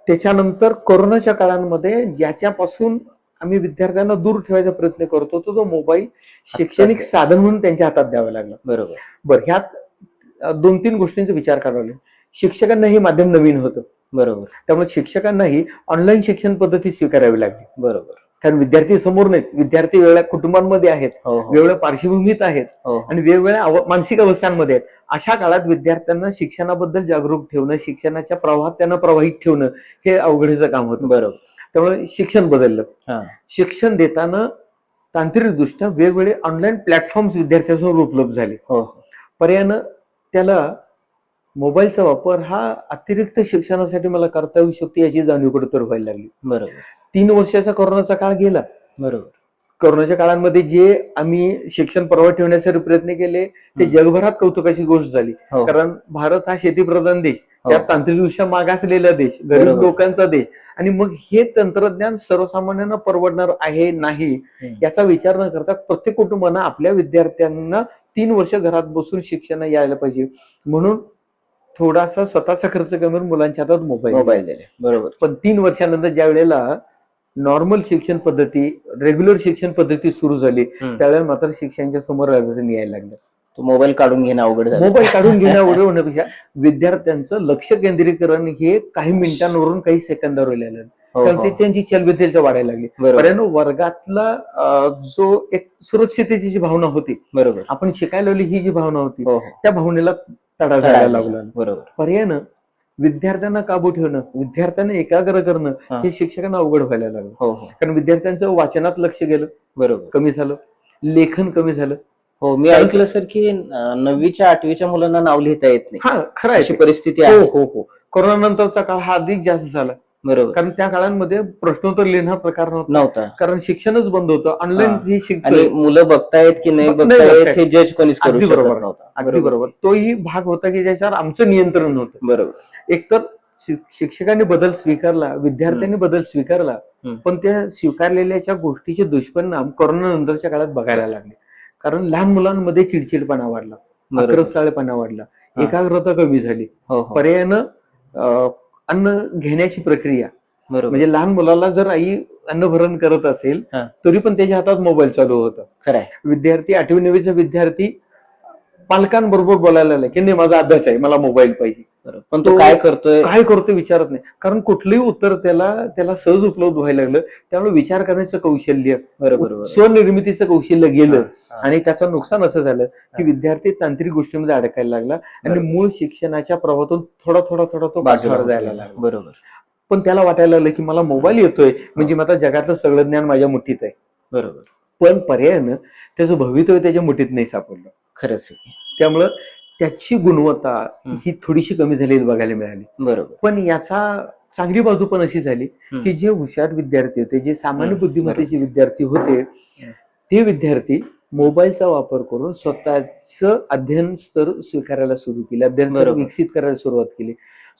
त्याच्यानंतर कोरोनाच्या काळामध्ये ज्याच्यापासून आम्ही विद्यार्थ्यांना दूर ठेवायचा प्रयत्न करतो तो मोबाईल शैक्षणिक साधन म्हणून त्यांच्या हातात द्यावा लागला. बरोबर. बरं, ह्यात 2-3 गोष्टींचा विचार करावा लागला. शिक्षकांना हे माध्यम नवीन होतं. बरोबर. त्यामुळे शिक्षकांनाही ऑनलाईन शिक्षण पद्धती स्वीकारावी लागली. बरोबर. कारण विद्यार्थी समोर नाहीत, विद्यार्थी वेगळ्या कुटुंबांमध्ये आहेत, वेगवेगळ्या पार्श्वभूमीत आहेत आणि वेगवेगळ्या मानसिक अवस्थांमध्ये आहेत. अशा काळात विद्यार्थ्यांना शिक्षणाबद्दल जागरूक ठेवणं, शिक्षणाच्या प्रवाहात त्यांना प्रवाहित ठेवणं हे अवघडीचं काम होतं. बरोबर. त्यामुळे शिक्षण बदललं. शिक्षण देताना तांत्रिकदृष्ट्या वेगवेगळे ऑनलाईन प्लॅटफॉर्म्स विद्यार्थ्यांसमोर उपलब्ध झाले. पर्यायानं त्याला मोबाईलचा वापर हा अतिरिक्त शिक्षणासाठी मला करता येऊ शकतो याची जाणीव कुठेतरी व्हायला लागली. बरोबर. 3 वर्षाचा कोरोनाचा काळ गेला. बरोबर. कोरोनाच्या काळामध्ये जे आम्ही शिक्षण प्रवाह ठेवण्यासाठी प्रयत्न केले ते जगभरात कौतुकाची गोष्ट झाली. कारण भारत हा शेतीप्रधान देश, त्यात तांत्रिकदृष्ट्या मागासलेला देश, गरीब लोकांचा देश, आणि मग हे तंत्रज्ञान सर्वसामान्यांना परवडणार आहे नाही याचा विचार न करता प्रत्येक कुटुंबानं आपल्या विद्यार्थ्यांना 3 वर्ष घरात बसून शिक्षण यायला पाहिजे म्हणून थोडासा स्वतःचा खर्च करून मुलांच्या हातात मोबाईल दिले. बरोबर. पण 3 वर्षानंतर ज्या वेळेला नॉर्मल शिक्षण पद्धती, रेग्युलर शिक्षण पद्धती सुरू झाली त्यावेळेला मात्र शिक्षणाच्या समोर अडचणी यायला लागल्या. तो मोबाईल काढून घेणं अवघड झालं. मोबाईल काढून घेणं अवघड होण्यापेक्षा विद्यार्थ्यांचं लक्ष केंद्रीकरण हे काही मिनिटांवरून काही सेकंदावर आलं. कारण ते त्यांची चलबिचल वाढायला लागली. पर्यायनं वर्गातला जो एक सुरक्षिततेची जी भावना होती, बरोबर, आपण शिकायला लावली ही जी भावना होती त्या भावनेला तडा जायला लागला. बरोबर. पर्यायनं विद्यार्थ्यांना काबू ठेवणं, विद्यार्थ्यांना एकाग्र करणं हे शिक्षकांना अवघड व्हायला लागलं. कारण विद्यार्थ्यांचं वाचनात लक्ष गेलं, बरोबर, कमी झालं, लेखन कमी झालं. हो, मी ऐकलं सर की 9वीच्या 8वीच्या मुलांना नाव लिहिता येत नाही. हा, खरं आहे, अशी परिस्थिती आहे. हो हो. कोरोना नंतरचा काळ हा अधिक जास्त झाला. बरोबर. कारण त्या काळामध्ये प्रश्नोत्तर लिहिणं हा प्रकार नव्हता. कारण शिक्षणच बंद होतं. ऑनलाईन आणि मुलं बघतायत की नाही बघतायत हे जज कोणीच करू शकत नव्हता. अगदी बरोबर. तोही भाग होता की ज्याच्यावर आमचं नियंत्रण नव्हतं. बरोबर. एकतर शिक्षकांनी बदल स्वीकारला, विद्यार्थ्यांनी बदल स्वीकारला, हम्म. पण त्या स्वीकारलेल्याच्या गोष्टीचे दुष्परिणाम कोरोना नंतरच्या काळात बघायला लागले. कारण लहान मुलांमध्ये चिडचिडपणा वाढला, बरोबर. आक्रस्ताळेपणा वाढला, हा. एकाग्रता कमी झाली. हो हो पर्यायानं अन्न घेण्याची प्रक्रिया, बरोबर. म्हणजे लहान मुलाला जर आई अन्नभरण करत असेल हा. तरी पण त्याच्या हातात मोबाईल चालू होता. खरंय. विद्यार्थी 8वी-9वीचा विद्यार्थी पालकांबरोबर बोलायला लागला की नाही माझा अभ्यास आहे, मला मोबाईल पाहिजे. बरोबर. पण तो काय करतोय काय करतोय विचारत नाही, कारण कुठलंही उत्तर त्याला सहज उपलब्ध व्हायला लागलं. त्यामुळे विचार करण्याचं कौशल्य, बरोबर स्वनिर्मितीचं कौशल्य गेलं. हा. आणि त्याचं नुकसान असं झालं की विद्यार्थी तांत्रिक गोष्टींमध्ये अडकायला लागला आणि बरोबर. मूळ शिक्षणाच्या प्रवाहातून थोडा तो बाजूला पाठीवर जायला होतोय. लागला. बरोबर पण त्याला वाटायला लागलं की मला मोबाईल येतोय म्हणजे मग आता जगातलं सगळं ज्ञान माझ्या मुठीत आहे. बरोबर. पण पर्यायानं त्याचं भवितव्य त्याच्या मुठीत नाही सापडलं. खरंच आहे. त्यामुळं त्याची गुणवत्ता हम्म. ही थोडीशी कमी झालेली बघायला मिळाली. बरोबर. पण याचा चांगली बाजू पण अशी झाली हम्म. की जे हुशार विद्यार्थी होते, जे सामान्य हम्म. बुद्धिमत्तेचे विद्यार्थी होते, ते विद्यार्थी मोबाईलचा वापर करून स्वतःचं अध्ययन स्तर स्वीकारायला सुरू केले, अध्ययन स्तर बरोबर. विकसित करायला सुरुवात केली,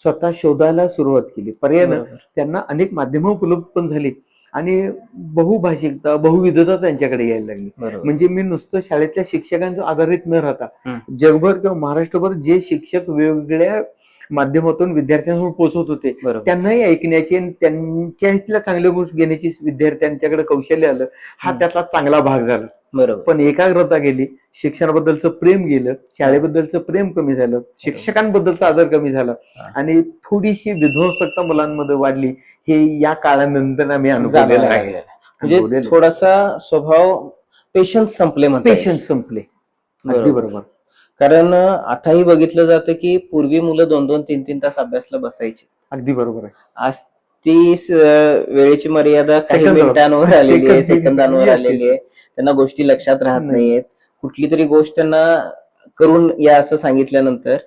स्वतः शोधायला सुरुवात केली. पर्यायानं बरोबर. त्यांना अनेक माध्यमं उपलब्ध पण झाली आणि बहुभाषिकता, बहुविधता त्यांच्याकडे यायला लागली. बरोबर. म्हणजे मी नुसतं शाळेतल्या शिक्षकांवर आधारित न राहता हम्म. जगभर किंवा महाराष्ट्रभर जे शिक्षक वेगवेगळ्या माध्यमातून विद्यार्थ्यांसमोर पोहोचत होते बरोबर. त्यांनाही ऐकण्याची आणि त्यांच्यातल्या चांगल्या गोष्टी घेण्याची विद्यार्थ्यांच्याकडे कौशल्य आलं. हा हम्म. त्यातला चांगला भाग झाला. बरोबर. पण एकाग्रता गेली, शिक्षणाबद्दलचं प्रेम गेलं, शाळेबद्दलचं प्रेम कमी झालं, शिक्षकांबद्दलचा आदर कमी झाला हा. आणि थोडीशी विध्वंसकता मुलांमध्ये वाढली. हे या काळानंतर आम्ही अनुभवलेलं जाणवायला आहे. लागलेलं आहे. म्हणजे थोडासा स्वभाव पेशन्स संपले म्हणता येईल. पेशन्स संपले. अगदी बरोबर. कारण आताही बघितलं जातं की पूर्वी मुलं 2-2, 3-3 तास अभ्यासला बसायची. अगदी बरोबर आहे. आज ती वेळेची मर्यादा काही सेकंदावर. मिनिटांवर आलेली आहे, सेकंद- सेकंदांवर Yes, आलेली yes, आहे. त्यांना गोष्टी लक्षात राहत नाही. नाहीयेत. कुठली तरी गोष्ट त्यांना करून या असं सांगितल्यानंतर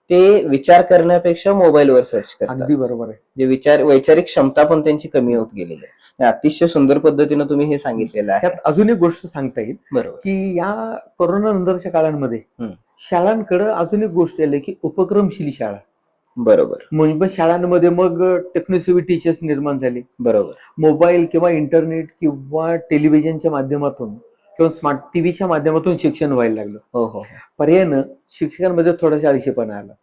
ते विचार करण्यापेक्षा मोबाईलवर सर्च करतात. अगदी बरोबर आहे. जे वैचारिक क्षमता पण त्यांची कमी होत गेलेली आहे. हे अतिशय सुंदर पद्धतीनं तुम्ही हे सांगितलेलं आहे. त्यात अजून एक गोष्ट सांगता येईल बरोबर. की या कोरोना नंतरच्या काळांमध्ये हम्म. शाळांकडे अजून एक गोष्ट आली की उपक्रमशील शाळा. बरोबर. म्हणजे शाळांमध्ये मग टेक्नोसेवी टीचर्स निर्माण झाले. बरोबर. मोबाईल किंवा इंटरनेट किंवा टेलिव्हिजनच्या माध्यमातून किंवा स्मार्ट टीव्हीच्या माध्यमातून शिक्षण व्हायला लागलं. हो हो. पर्यायानं शिक्षकांमध्ये थोडासा आळशीपणा आला.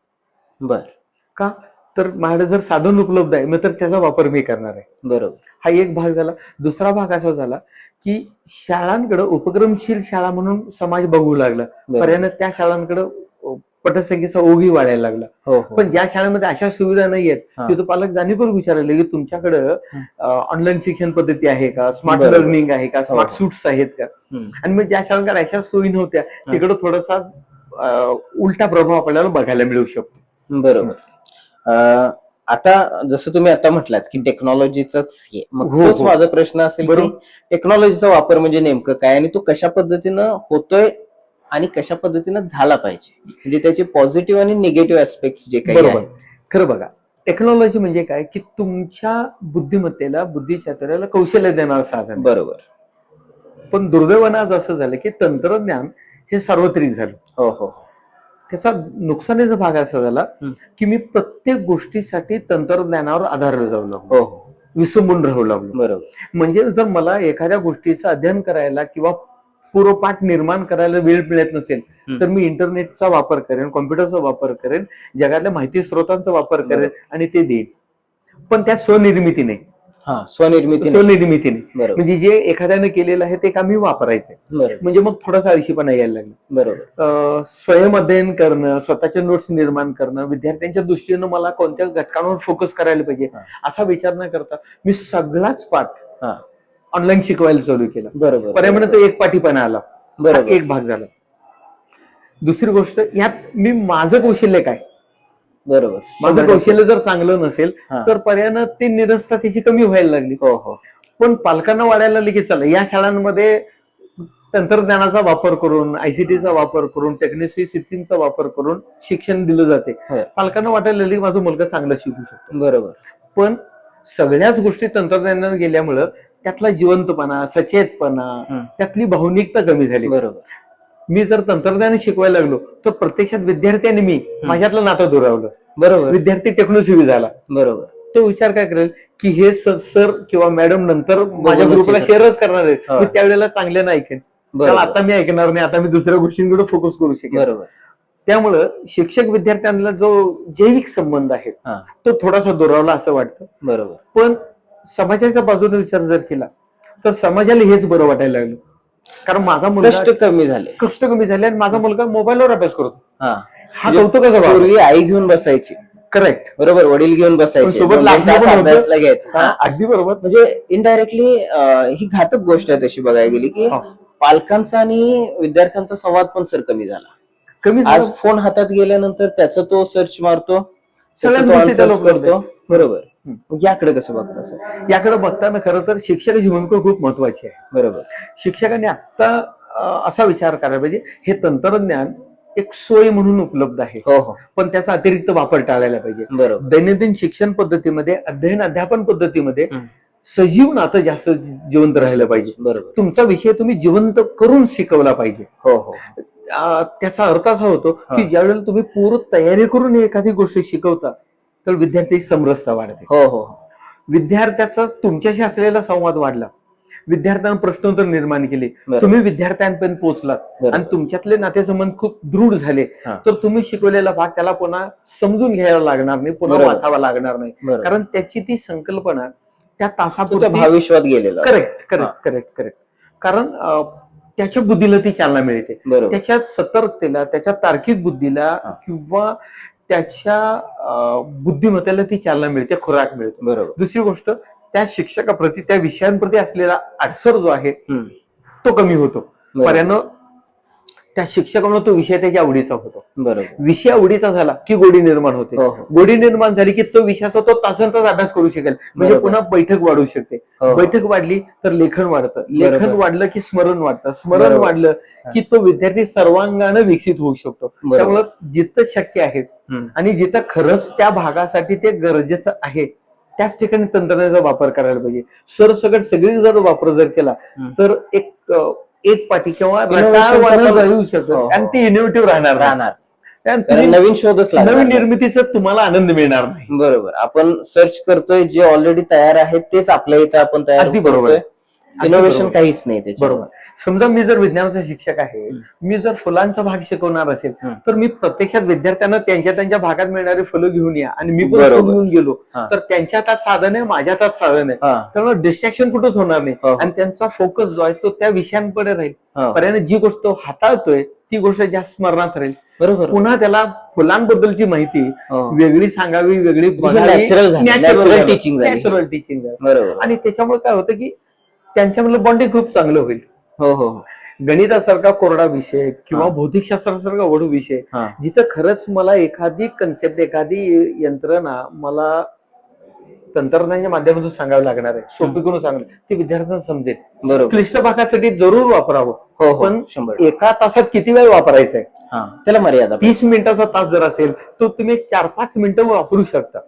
बर. का तर माझ्याकडे जर साधन उपलब्ध आहे मग तर त्याचा वापर मी करणार आहे. बरोबर. हा एक भाग झाला. दुसरा भाग असा झाला की शाळांकडे उपक्रमशील शाळा म्हणून समाज बघू लागला. पर्यायानं त्या शाळांकडे पटसंख्येचा ओघी वाढायला लागला. हो हो. पण ज्या शाळेमध्ये अशा सुविधा नाहीयेत हा. तिथं पालक जाणीवपूर्वक विचारले की तुमच्याकडं ऑनलाईन शिक्षण पद्धती आहे का, स्मार्ट बरोबर. लर्निंग आहे का, स्मार्ट हो. सूट्स आहेत का. हम्म. आणि मग ज्या शाळांकडे अशा सोयी नव्हत्या तिकडे थोडासा उलटा प्रभाव आपल्याला बघायला मिळू शकतो. बरोबर. आता जसं तुम्ही आता म्हटलात की टेक्नॉलॉजीचाच हे, मग हो, तोच हो. माझा प्रश्न असेल की बरोबर. टेक्नॉलॉजीचा वापर म्हणजे नेमकं काय आणि तो कशा पद्धतीनं होतोय आणि कशा पद्धतीनं झाला पाहिजे, म्हणजे त्याचे पॉझिटिव्ह आणि निगेटिव्ह ऍस्पेक्ट जे काही बरोबर. आहेत. खरं बघा, टेक्नॉलॉजी म्हणजे काय की तुमच्या बुद्धिमत्तेला, बुद्धिचातुर्याला कौशल्य देणारं साधन आहे. बरोबर. पण दुर्दैवानं आज असं झालं की तंत्रज्ञान हे सार्वत्रिक झालं. हो हो. त्याचा नुकसानीचा भाग असा झाला हम्म. की मी प्रत्येक गोष्टीसाठी तंत्रज्ञानावर आधारलं जाऊ लागलो, हो हो. विसंबून राहू लागलो. बरोबर. म्हणजे जर मला एखाद्या गोष्टीचं अध्ययन करायला किंवा पूर्वपाठ निर्माण करायला वेळ मिळत नसेल तर मी इंटरनेटचा वापर करेन, कॉम्प्युटरचा वापर करेन, जगातल्या माहिती स्रोतांचा वापर करेन आणि ते देईन. पण त्यात स्वनिर्मिती नाही. हा, स्वनिर्मिती नाही. स्वनिर्मिती नाही. बरोबर. म्हणजे जे एखाद्याने केलेलं आहे ते काम मी वापरायचंय. बरोबर. म्हणजे मग थोडासा आळशीपणा यायला लागला. बरोबर. स्वयं अध्ययन करणं, स्वतःचे नोट्स निर्माण करणं, विद्यार्थ्यांच्या दृष्टीनं मला कोणत्या घटकांवर फोकस करायला पाहिजे असा विचार न करता मी सगळाच पाठ ऑनलाईन शिकवायला चालू केला. बरोबर. पर्यायानं तो एक पाठीपणा आला. बरोबर. एक भाग झाला. दुसरी गोष्ट, यात मी माझं कौशल्य काय, बरोबर. माझं कौशल्य जर चांगलं नसेल तर पर्यायानं ती निरसता त्याची कमी व्हायला लागली. हो हो. पालकांना वाढायला लागली की चला या शाळांमध्ये तंत्रज्ञानाचा वापर करून, आयसीटीचा वापर करून, टेक्नॉलॉजी सिस्टीमचा वापर करून शिक्षण दिलं जाते. पालकांना वाटायला लागली की माझा मुलगा चांगला शिकू शकतो. बरोबर. पण सगळ्याच गोष्टी तंत्रज्ञानाने गेल्यामुळं त्यातला जिवंतपणा, सचेतपणा, त्यातली भावनिकता कमी झाली. बरोबर. मी जर तंत्रज्ञान शिकवायला लागलो तर प्रत्यक्षात विद्यार्थी आणि मी माझ्यातलं नातं दुरावलं. बरोबर विद्यार्थी टेक्नोसेवी झाला. बरोबर तो विचार काय करेल की हे सर किंवा मॅडम नंतर माझ्या बरोबर ग्रुपला शिकत. शेअरच करणार आहेत. हा. मी त्यावेळेला चांगल्यानं ऐकेन. त्याला बरोबर आता मी ऐकणार नाही, आता मी दुसऱ्या गोष्टींकडे फोकस करू शकेन. बरोबर त्यामुळं शिक्षक विद्यार्थ्यांना जो जैविक संबंध आहे हा. तो थोडासा दुरावला असं वाटतं. बरोबर पण समाजाच्या बाजूने विचार जर केला तर समाजाला हेच बरं वाटायला लागलं. कारण माझा मुलगा कष्ट कमी झाले. कष्ट कमी झाले आणि माझा मुलगा मोबाईलवर अभ्यास करतो. हा हा कौतुकाचा भाग. पूर्वी आई घेऊन बसायची, करेक्ट. बरोबर, वडील घेऊन बसायचे, सोबत 2-2 लागलं तास पण होतं. अभ्यासला घ्यायचं. हा. अगदी बरोबर. म्हणजे इनडायरेक्टली ही घातक गोष्ट आहे तशी बघायला गेली की हा. पालकांचा आणि विद्यार्थ्यांचा संवाद पण सर कमी झाला. कमी आज झालं. फोन हातात गेल्यानंतर त्याचा तो सर्च मारतो, सगळ्याच त्याचा तो गोष्टी त्याला answers उपलब्ध करतो. आहेत. बरोबर. हम्म. मग याकडे कसं बघता सर? याकडे बघताना खरं तर शिक्षकाची भूमिका खूप महत्वाची आहे. बरोबर शिक्षकांनी आता असा विचार करायला पाहिजे, हे तंत्रज्ञान एक सोय म्हणून उपलब्ध आहे, हो हो पण त्याचा अतिरिक्त वापर टाळायला पाहिजे. बरोबर दैनंदिन शिक्षण पद्धतीमध्ये, अध्ययन अध्यापन पद्धतीमध्ये हम्म. सजीव नातं जास्त जिवंत राहिलं पाहिजे. बरोबर तुमचा विषय तुम्ही जिवंत करून शिकवला पाहिजे. हो हो त्याचा अर्थ असा होतो की हा. ज्यावेळेला तुम्ही पूर्ण तयारी करून एखादी गोष्ट शिकवता तर विद्यार्थ्याची समरसता वाढते. हो हो विद्यार्थ्याचा तुमच्याशी असलेला संवाद वाढला, विद्यार्थ्यांना प्रश्नोत्तर निर्माण केले, बरोबर. तुम्ही विद्यार्थ्यांपर्यंत पोहोचलात बरोबर. आणि तुमच्यातले नातेसंबंध खूप दृढ झाले हा. तर तुम्ही शिकवलेला भाग त्याला पुन्हा समजून घ्यायला लागणार नाही, पुन्हा बरोबर. वाचावा लागणार नाही. बरोबर. कारण त्याची ती संकल्पना त्या तो त्या तासापुरती. भाविश्वात गेलेला. करेक्ट हा. Correct correct correct. कारण त्याच्या बुद्धीला ती चालना मिळते, बरोबर त्याच्या सतर्कतेला, त्याच्या तार्किक बुद्धीला हा. किंवा त्याच्या बुद्धिमत्तेला ती चालना मिळते, खुराक मिळतो. बरोबर दुसरी गोष्ट, त्या शिक्षकाप्रती, त्या विषयांप्रती असलेला अडसर जो आहे हम्म. तो कमी होतो. बरोबर. पर्यानं त्या शिक्षकांना तो विषय त्याच्या आवडीचा होतो. बरोबर विषय आवडीचा झाला की गोडी निर्माण होते. हो, हो. गोडी निर्माण झाली की तो विषयाचा तो तासनतास अभ्यास करू शकेल. म्हणजे बरोबर. पुन्हा बैठक वाढू शकते. हो, हो. बैठक वाढली तर लेखन वाढतं, लेखन बरोबर. वाढलं की स्मरण वाढतं, स्मरण बरोबर. वाढलं की तो विद्यार्थी सर्वांगानं विकसित होऊ शकतो. बरोबर. त्यामुळं जिथं शक्य आहे हम्म. आणि जिथं खरंच त्या भागासाठी ते गरजेचं आहे त्याच ठिकाणी तंत्रज्ञानाचा वापर करायला पाहिजे. सरसकट सगळी जर वापर जर केला हम्म. तर एक पाठी किंवा Innovation रटाळवाणं चा पण- जाऊ शकतं हो, हो. आणि ते इनोव्हेटिव्ह राहणार नाही. राहणार कारण कारण तुम्ही नवीन शोधच लागणार नवीन नाही. निर्मितीचा तुम्हाला आनंद मिळणार नाही. बरोबर. आपण सर्च करतोय, जे ऑलरेडी तयार आहे तेच आपल्या इथे आपण तयार अगदी बरोबर. करतोय. अगदी इनोव्हेशन बरोबर. काहीच नाही त्याच्यात. बरोबर. समजा मी जर विज्ञानाचा शिक्षक आहे, हम्म. मी जर फुलांचा भाग शिकवणार असेल हम्म. तर मी प्रत्यक्षात विद्यार्थ्यांना त्यांच्या भागात मिळणारी फुलं घेऊन या आणि मी पण बरोबर. फुलं घेऊन गेलो हा. तर त्यांच्या हातात साधन आहे, माझ्या हातात साधन आहे. हा. त्यामुळे डिस्ट्रॅक्शन कुठंच होणार नाही हो, हो. आणि त्यांचा फोकस जो आहे तो त्या विषयांकडे राहील. हो. पर्याय जी गोष्ट तो हाताळतोय ती गोष्ट जास्त स्मरणात राहील. बरोबर. पुन्हा त्याला फुलांबद्दलची माहिती हो. वेगळी सांगावी, वेगळी natural झालं. Natural teaching झाली. नॅचरल टीचिंग बरोबर. आणि त्याच्यामुळे काय होतं की त्यांच्यामधलं बॉन्डिंग खूप चांगलं होईल. हो हो हो. गणितासारखा कोरडा विषय किंवा हा. भौतिकशास्त्रासारखा वडू विषय हा. जिथं खरंच मला एखादी कन्सेप्ट, एखादी यंत्रणा मला तंत्रज्ञानाच्या माध्यमातून सांगावी लागणार आहे, सोपी करून सांगणार, ते विद्यार्थ्यांना समजेल. बरोबर. क्लिष्ट भागासाठी जरूर वापरावं, हो हो. पण 100. एका तासात किती वेळ वापरायचा आहे? हा. त्याला मर्यादा पाहिजे. 30 मिनिटाचा तास जर असेल तर तुम्ही 4-5 मिनिटं वापरू शकता.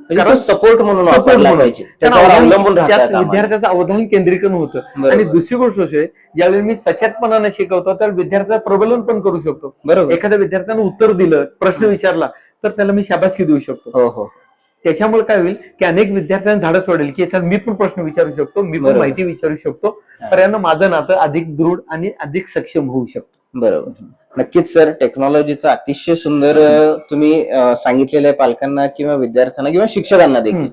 म्हणजे कारण तो सपोर्ट म्हणून support वापरला म्हणून. पाहिजे. त्यांना त्याच्यावर अवधान- अवलंबून त्यात राहतात आम्हाला. विद्यार्थ्याचं अवधान केंद्रीकरण होतं. बरोबर. आणि दुसरी गोष्ट अशी आहे, ज्यावेळी मी सचेतपणाने शिकवतो तर विद्यार्थ्याला प्रबलन पण करू शकतो. बरोबर. एखाद्या विद्यार्थ्यानं उत्तर दिलं, प्रश्न विचारला तर त्याला मी शाबासकी देऊ शकतो. हो हो. त्याच्यामुळे काय होईल की अनेक विद्यार्थ्यांना धाडस वाढेल की याच्यात मी पण प्रश्न विचारू शकतो, मी पण बरोबर. माहिती विचारू शकतो. हा. पर्यायानं माझं नातं अधिक दृढ आणि अधिक सक्षम होऊ शकतो. बरोबर. नक्कीच सर, टेक्नॉलॉजीचा अतिशय सुंदर तुम्ही सांगितलेलं आहे पालकांना किंवा विद्यार्थ्यांना किंवा शिक्षकांना देखील,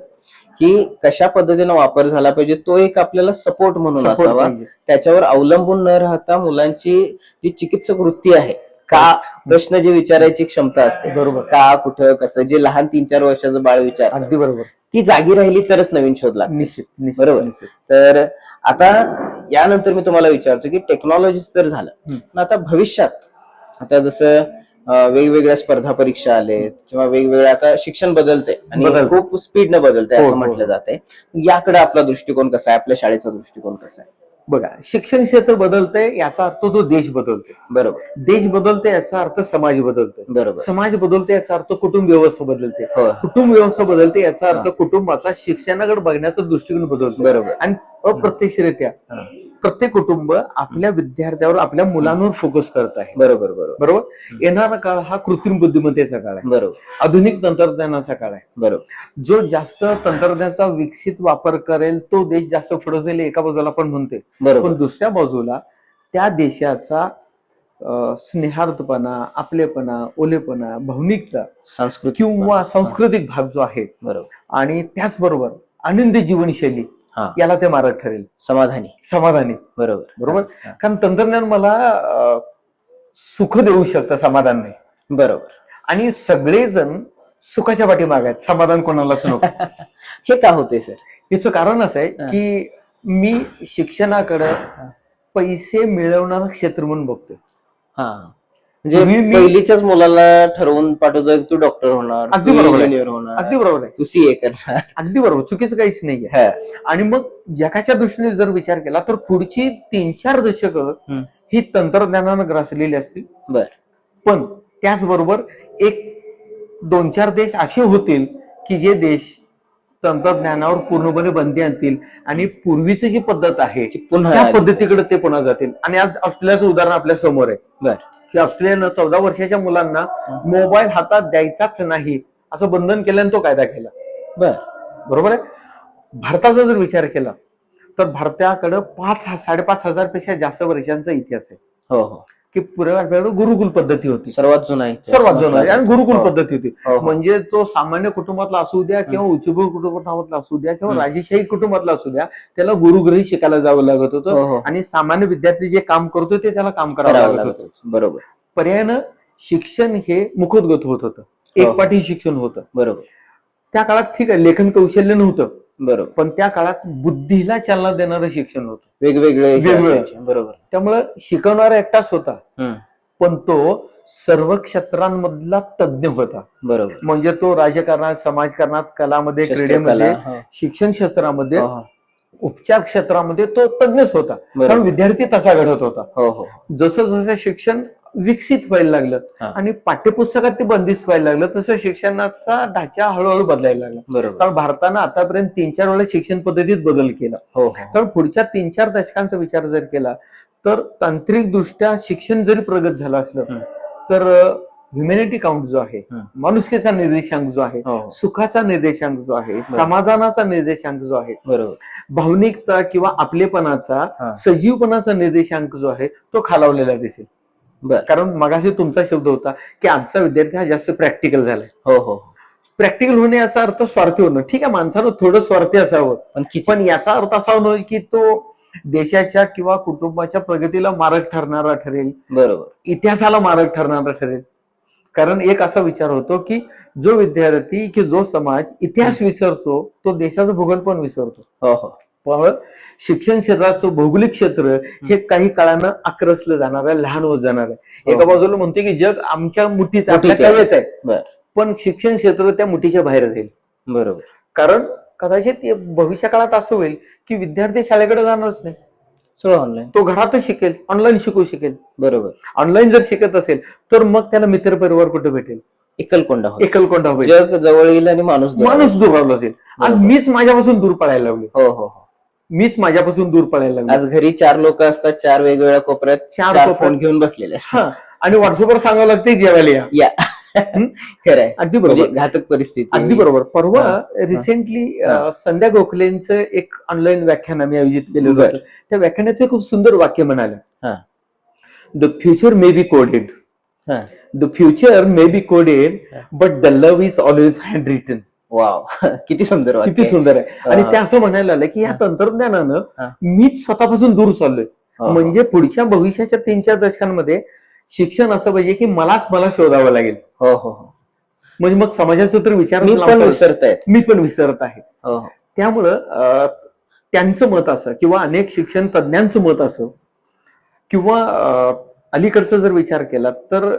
की कशा पद्धतीने वापर झाला पाहिजे. तो एक आपल्याला सपोर्ट म्हणून Support असावा. पाहिजे. त्याच्यावर अवलंबून न राहता मुलांची जी चिकित्सक वृत्ती आहे, का प्रश्न जे विचारायची क्षमता असते, बरोबर. का कुठं कसं, जे लहान 3-4 वर्षाचं बाळ विचार, अगदी बरोबर. ती जागी राहिली तरच नवीन शोध लागतो. निश्चित निश्चित बरोबर. निश्चित. तर आता यानंतर मी तुम्हाला विचारतो की टेक्नॉलॉजी तर झालं, पण आता भविष्यात, आता जसं वेगवेगळ्या स्पर्धा परीक्षा आलेत किंवा वेगवेगळ्या, आता शिक्षण बदलते आणि बदलतंय. खूप स्पीडनं बदलते हो, असं हो. म्हटलं जाते. याकडे आपला दृष्टिकोन कसा आहे, आपल्या शाळेचा दृष्टिकोन कसा आहे? बघा, शिक्षण क्षेत्र बदलतंय याचा अर्थ तो देश बदलतोय. बरोबर. देश बदलते याचा अर्थ समाज बदलतोय. बरोबर. समाज बदलते याचा अर्थ कुटुंब व्यवस्था बदलते. हो. कुटुंब व्यवस्था बदलते याचा अर्थ हा. कुटुंबाचा शिक्षणाकडे बघण्याचा दृष्टिकोन बदलतो. बरोबर. आणि अप्रत्यक्षरित्या हा. प्रत्येक कुटुंब आपल्या विद्यार्थ्यावर, आपल्या मुलांवर फोकस करत आहे. बरोबर बरोबर बरोबर. येणारा काळ हा कृत्रिम बुद्धिमत्तेचा काळ आहे, बरोबर आधुनिक तंत्रज्ञानाचा काळ आहे. बरोबर जो जास्त तंत्रज्ञानाचा विकसित वापर करेल तो देश जास्त पुढे जाईल, एका बाजूला आपण म्हणतोय. बरोबर पण दुसऱ्या बाजूला त्या देशाचा स्नेहार्थपणा, आपलेपणा, ओलेपणा, भावनिकता सांस्कृतिक किंवा सांस्कृतिक भाग जो आहे, बरोबर आणि त्याचबरोबर आनंदी जीवनशैली, हा याला ते मारक ठरेल, समाधानी. बरोबर बरोबर. हा, कारण तंत्रज्ञान मला सुख देऊ शकतं, समाधान नाही. बरोबर आणि सगळेजण सुखाच्या पाठीमागे आहेत, समाधान कोणालाच नको. हे का होते सर? याचं कारण असं आहे की मी शिक्षणाकडे पैसे मिळवणारं क्षेत्र म्हणून बघतोय. हा म्हणजे मी पहिलीच्याच मुलाला ठरवून पाठवतोय तू डॉक्टर होणार, अगदी तू बरोबर आहे. इंजिनियर होणार, अगदी बरोबर आहे, तू सीए करणार. अगदी बरोबर, चुकीचं काहीच नाहीये. हा, आणि मग जगाच्या दृष्टीने जर विचार केला तर पुढची 3-4 दशकं ही तंत्रज्ञानानं ग्रासलेली असतील. बर. पण त्याचबरोबर 1-2-4 देश असे होतील की जे देश तंत्रज्ञानावर पूर्णपणे बंदी आणतील आणि पूर्वीची जी पद्धत आहे पुन्हा त्या पद्धतीकडे ते पुन्हा जातील. आणि आज ऑस्ट्रेलियाचं उदाहरण आपल्या समोर आहे. बर. की ऑस्ट्रेलियानं 14 वर्षाच्या मुलांना मोबाईल हातात द्यायचाच नाही असं बंधन केलं आणि तो कायदा केला. बर. बरोबर आहे. भारताचा जर विचार केला तर भारताकडे 5,000-5,500 पेक्षा जास्त वर्षांचा इतिहास आहे. हो हो. की पूर्वीकडे गुरुकुल पद्धती होती, सर्वात जुना आहे, सर्वात जुना आहे, आणि गुरुकुल पद्धती होती. हो, हो. म्हणजे तो सामान्य कुटुंबातला असू द्या किंवा उच्चभ्रू कुटुंबातला असू द्या किंवा राजेशाही कुटुंबातला असू द्या, त्याला गुरुगृही शिकायला जावं लागत हो, होतं. हो. आणि सामान्य विद्यार्थी जे काम करतो ते त्याला काम करावं लागत होतं. बरोबर. पर्यायानं शिक्षण हे मुखोद्गत होत होतं, एकपाठी शिक्षण होतं. बरोबर. त्या काळात ठीक आहे, लेखन कौशल्य नव्हतं, बरोबर, पण त्या काळात बुद्धीला चालना देणारं शिक्षण होतं, वेगवेगळे. बरोबर. त्यामुळं शिकवणारा एकटाच होता, हम्म. पण तो सर्व क्षेत्रांमधला तज्ञ होता. बरोबर. म्हणजे तो राजकारणात, समाजकारणात, कलामध्ये, क्रीडेमध्ये, शिक्षण क्षेत्रामध्ये, उपचार क्षेत्रामध्ये तो तज्ञच होता. कारण विद्यार्थी तसा घडत होता. हो हो. जसं जसं शिक्षण विकसित व्हायला लागलं आणि पाठ्यपुस्तकात ते बंदिस्त व्हायला लागलं तसं शिक्षणाचा ढाचा हळूहळू बदलायला लागला. बरोबर. कारण भारतानं आतापर्यंत 3-4 वेळा शिक्षण पद्धतीत बदल केला. हो. तर पुढच्या 3-4 दशकांचा विचार जर केला तर तांत्रिक दृष्ट्या शिक्षण जरी प्रगत झालं असलं तर ह्युमॅनिटी काउंट जो आहे, माणुसकीचा निर्देशांक जो आहे, सुखाचा निर्देशांक जो आहे, समाधानाचा निर्देशांक जो आहे, बरोबर, भावनिकता किंवा आपलेपणाचा, सजीवपणाचा निर्देशांक जो आहे तो खालावलेला दिसेल. कारण मगाशी तुमचा शब्द होता की आजचा विद्यार्थी हा जास्त प्रॅक्टिकल झालाय. हो हो. प्रॅक्टिकल होणे याचा अर्थ स्वार्थी होणं. ठीक आहे, माणसानं थोडं स्वार्थी असावं, पण याचा अर्थ असा होणार की तो देशाच्या किंवा कुटुंबाच्या प्रगतीला मारक ठरणारा ठरेल, बरोबर, इतिहासाला मारक ठरणारा ठरेल. कारण एक असा विचार होतो की जो विद्यार्थी की जो समाज इतिहास विसरतो तो देशाचं भूगोल पण विसरतो. हो हो. पण शिक्षण क्षेत्राचं भौगोलिक क्षेत्र हे काही काळानं आक्रसलं जाणार आहे, लहान होत जाणार आहे. एका बाजूला म्हणते की जग आमच्या मुठीत, आपल्या कवेत आहे, पण शिक्षण क्षेत्र त्या मुठीच्या बाहेर जाईल. बरोबर. कारण कदाचित भविष्य काळात असं होईल की विद्यार्थी शाळेकडे जाणारच नाही, सगळं ऑनलाईन, तो घरातच शिकेल, ऑनलाईन शिकू शकेल. बरोबर. ऑनलाईन जर शिकत असेल तर मग त्याला मित्रपरिवार कुठे भेटेल? एकलकोंडा होईल, जग जवळ येईल आणि माणूस दूर जाईल. आज मीच माझ्यापासून दूर पडायला लागलो. हो हो. मीच माझ्यापासून दूर पडायला लागलो. आज घरी 4 लोक असतात, 4 वेगवेगळ्या कोपऱ्यात 4 फोन घेऊन बसलेले असतात आणि व्हॉट्सअपवर सांगावं लागते जेवायला या. खरंय, अगदी बरोबर, घातक परिस्थिती. अगदी बरोबर. परवा रिसेंटली संध्या गोखलेंचं एक ऑनलाईन व्याख्यान आम्ही आयोजित केलेलं होतं. त्या व्याख्यानात ते खूप सुंदर वाक्य म्हणाले, the future may be coded, the future may be coded but the love is always handwritten. Wow, किती सुंदर, किती सुंदर आहे. आणि ते असं म्हणायला आलं की या तंत्रज्ञानानं मीच स्वतःपासून दूर चाललोय. म्हणजे पुढच्या भविष्याच्या 3-4 दशकांमध्ये शिक्षण असं पाहिजे की मला शोधावं लागेल. हो हो. म्हणजे मग समाजाचं तर विचार मी पण विसरत आहे. त्यामुळं त्यांचं मत असं किंवा अनेक शिक्षण तज्ञांचं मत असं किंवा अलीकडचा जर विचार केला तर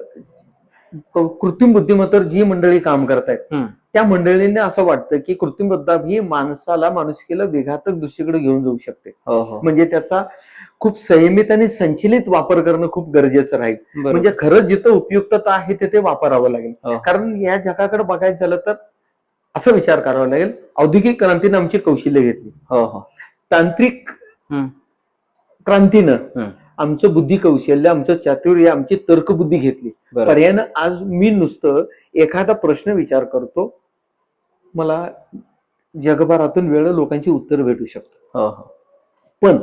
कृत्रिम बुद्धिमत्तेवर जी मंडळी काम करतायत त्या मंडळींना असं वाटतं की कृत्रिम बुद्धिमत्ता ही माणुसकीला विघातक दृष्टीकडे घेऊन जाऊ शकते. म्हणजे त्याचा खूप संयमित आणि संचलित वापर करणं खूप गरजेचं राहील. म्हणजे खरंच जिथं उपयुक्तता आहे तिथे वापरावं लागेल. कारण या जगाकडे बघायचं झालं तर असा विचार करावा लागेल, औद्योगिक क्रांतीने आमची कौशल्य घेतली, तांत्रिक क्रांतीनं आमचं बुद्धी कौशल्य, आमचं चातुर्य, आमची तर्कबुद्धी घेतली. बरोबर. पर्यायानं आज मी नुसतं एखादा प्रश्न विचार करतो, मला जगभरातून वेळ लोकांची उत्तर भेटू शकतात. हो हो. पण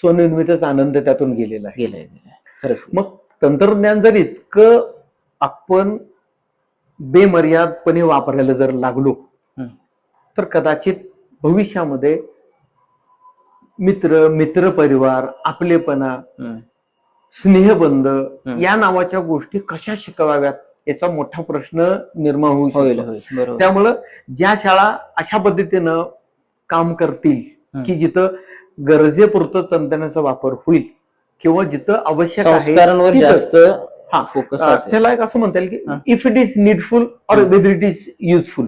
स्वनिर्मितच आनंद त्यातून गेलेला आहे. गेलंय खरंच. मग तंत्रज्ञान जर इतकं आपण बेमर्यादपणे वापरायला जर लागलो तर कदाचित भविष्यामध्ये मित्र परिवार, आपलेपणा, स्नेहबंध या नावाच्या गोष्टी कशा शिकवाव्यात याचा मोठा प्रश्न निर्माण होऊ शकतो. त्यामुळं ज्या शाळा अशा पद्धतीनं काम करतील की जिथं गरजेपुरतं तंत्रज्ञानाचा वापर होईल किंवा जिथं आवश्यक आहे जास्त फोकस, त्याला एक असं म्हणता येईल की if it is needful or whether it is useful,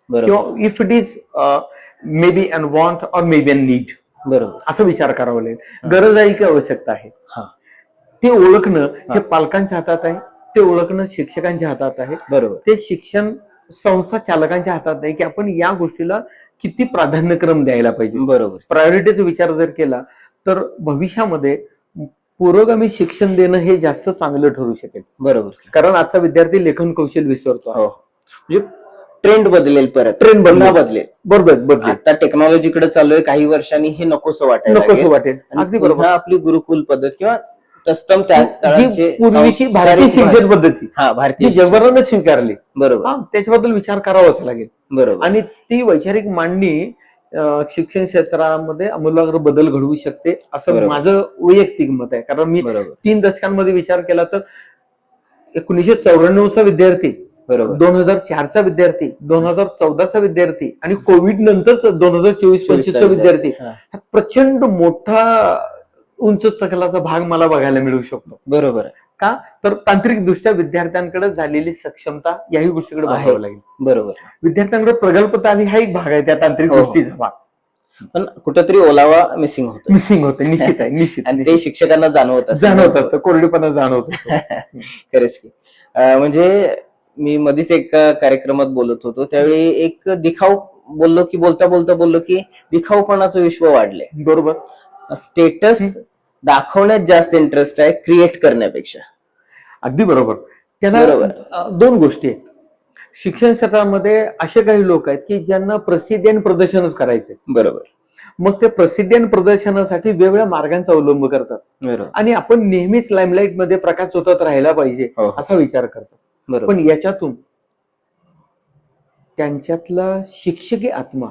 किंवा if it is may be un want or may be un need, बरोबर, असं विचार करावा लागेल. गरज आहे की आवश्यकता आहे ते ओळखणं हे पालकांच्या हातात आहे, ते ओळखणं शिक्षकांच्या हातात आहे. बरोबर. ते शिक्षण संस्था चालकांच्या हातात आहे की आपण या गोष्टीला किती प्राधान्यक्रम द्यायला पाहिजे. बरोबर. प्रायोरिटीचा विचार जर केला तर भविष्यामध्ये पुरोगामी शिक्षण देणं हे जास्त चांगलं ठरू शकेल. बरोबर. कारण आजचा विद्यार्थी लेखन कौशल्य विसरतो. म्हणजे ट्रेंड बदलेल, परत ट्रेंड बदलेल. बरोबर. आता टेक्नॉलॉजीकडे चाललोय, काही वर्षांनी हे नकोसं वाटेल. अगदी बरोबर. आपली गुरुकुल पद्धत किंवा तत्सम त्या काळाची पूर्वीची भारतीय शिक्षण पद्धती भारतीय जगभरानं स्वीकारली. बरोबर. त्याच्याबद्दल विचार करावाच लागेल. बरोबर. आणि ती वैचारिक मांडणी शिक्षण क्षेत्रामध्ये आमूलाग्र बदल घडवू शकते असं माझं वैयक्तिक मत आहे. कारण मी 3 दशकांमध्ये विचार केला तर 1994चा विद्यार्थी, 2004चा विद्यार्थी, 2014चा विद्यार्थी आणि कोविड नंतरच 2024-25चा विद्यार्थी हा प्रचंड मोठा उंच चकलाचा भाग मला बघायला मिळू शकतो. बरोबर. का तर तांत्रिक दृष्ट्या विद्यार्थ्यांकडे झालेली सक्षमता याही गोष्टीकडे बघावं लागेल. बरोबर. विद्यार्थ्यांकडे प्रगल्भता आली हा एक भाग आहे त्या तांत्रिक गोष्टीचा भाग. पण कुठेतरी ओलावा मिसिंग होतो. निश्चित आहे, निश्चित. आणि ते शिक्षकांना जाणवत असतं, कोरडेपणा जाणवत असतो. खरंच की. म्हणजे मी मध्येच एक कार्यक्रमात बोलत होतो त्यावेळी एक दिखाऊ बोललो की दिखाऊपणाचं विश्व वाढलंय. बरोबर. स्टेटस दाखवण्यात जास्त इंटरेस्ट आहे क्रिएट करण्यापेक्षा. अगदी बरोबर. त्याला 2 गोष्टी आहेत. शिक्षण क्षेत्रामध्ये असे काही लोक आहेत की ज्यांना प्रसिद्धी आणि प्रदर्शनच करायचंय. बरोबर. मग ते प्रसिद्धी आणि प्रदर्शनासाठी वेगवेगळ्या मार्गांचा अवलंब करतात. बरोबर. आणि आपण नेहमीच लाईमलाईट मध्ये प्रकाश होतात राहायला पाहिजे असा विचार करतात. पण याच्यातून त्यांच्यातला शिक्षकी आत्मा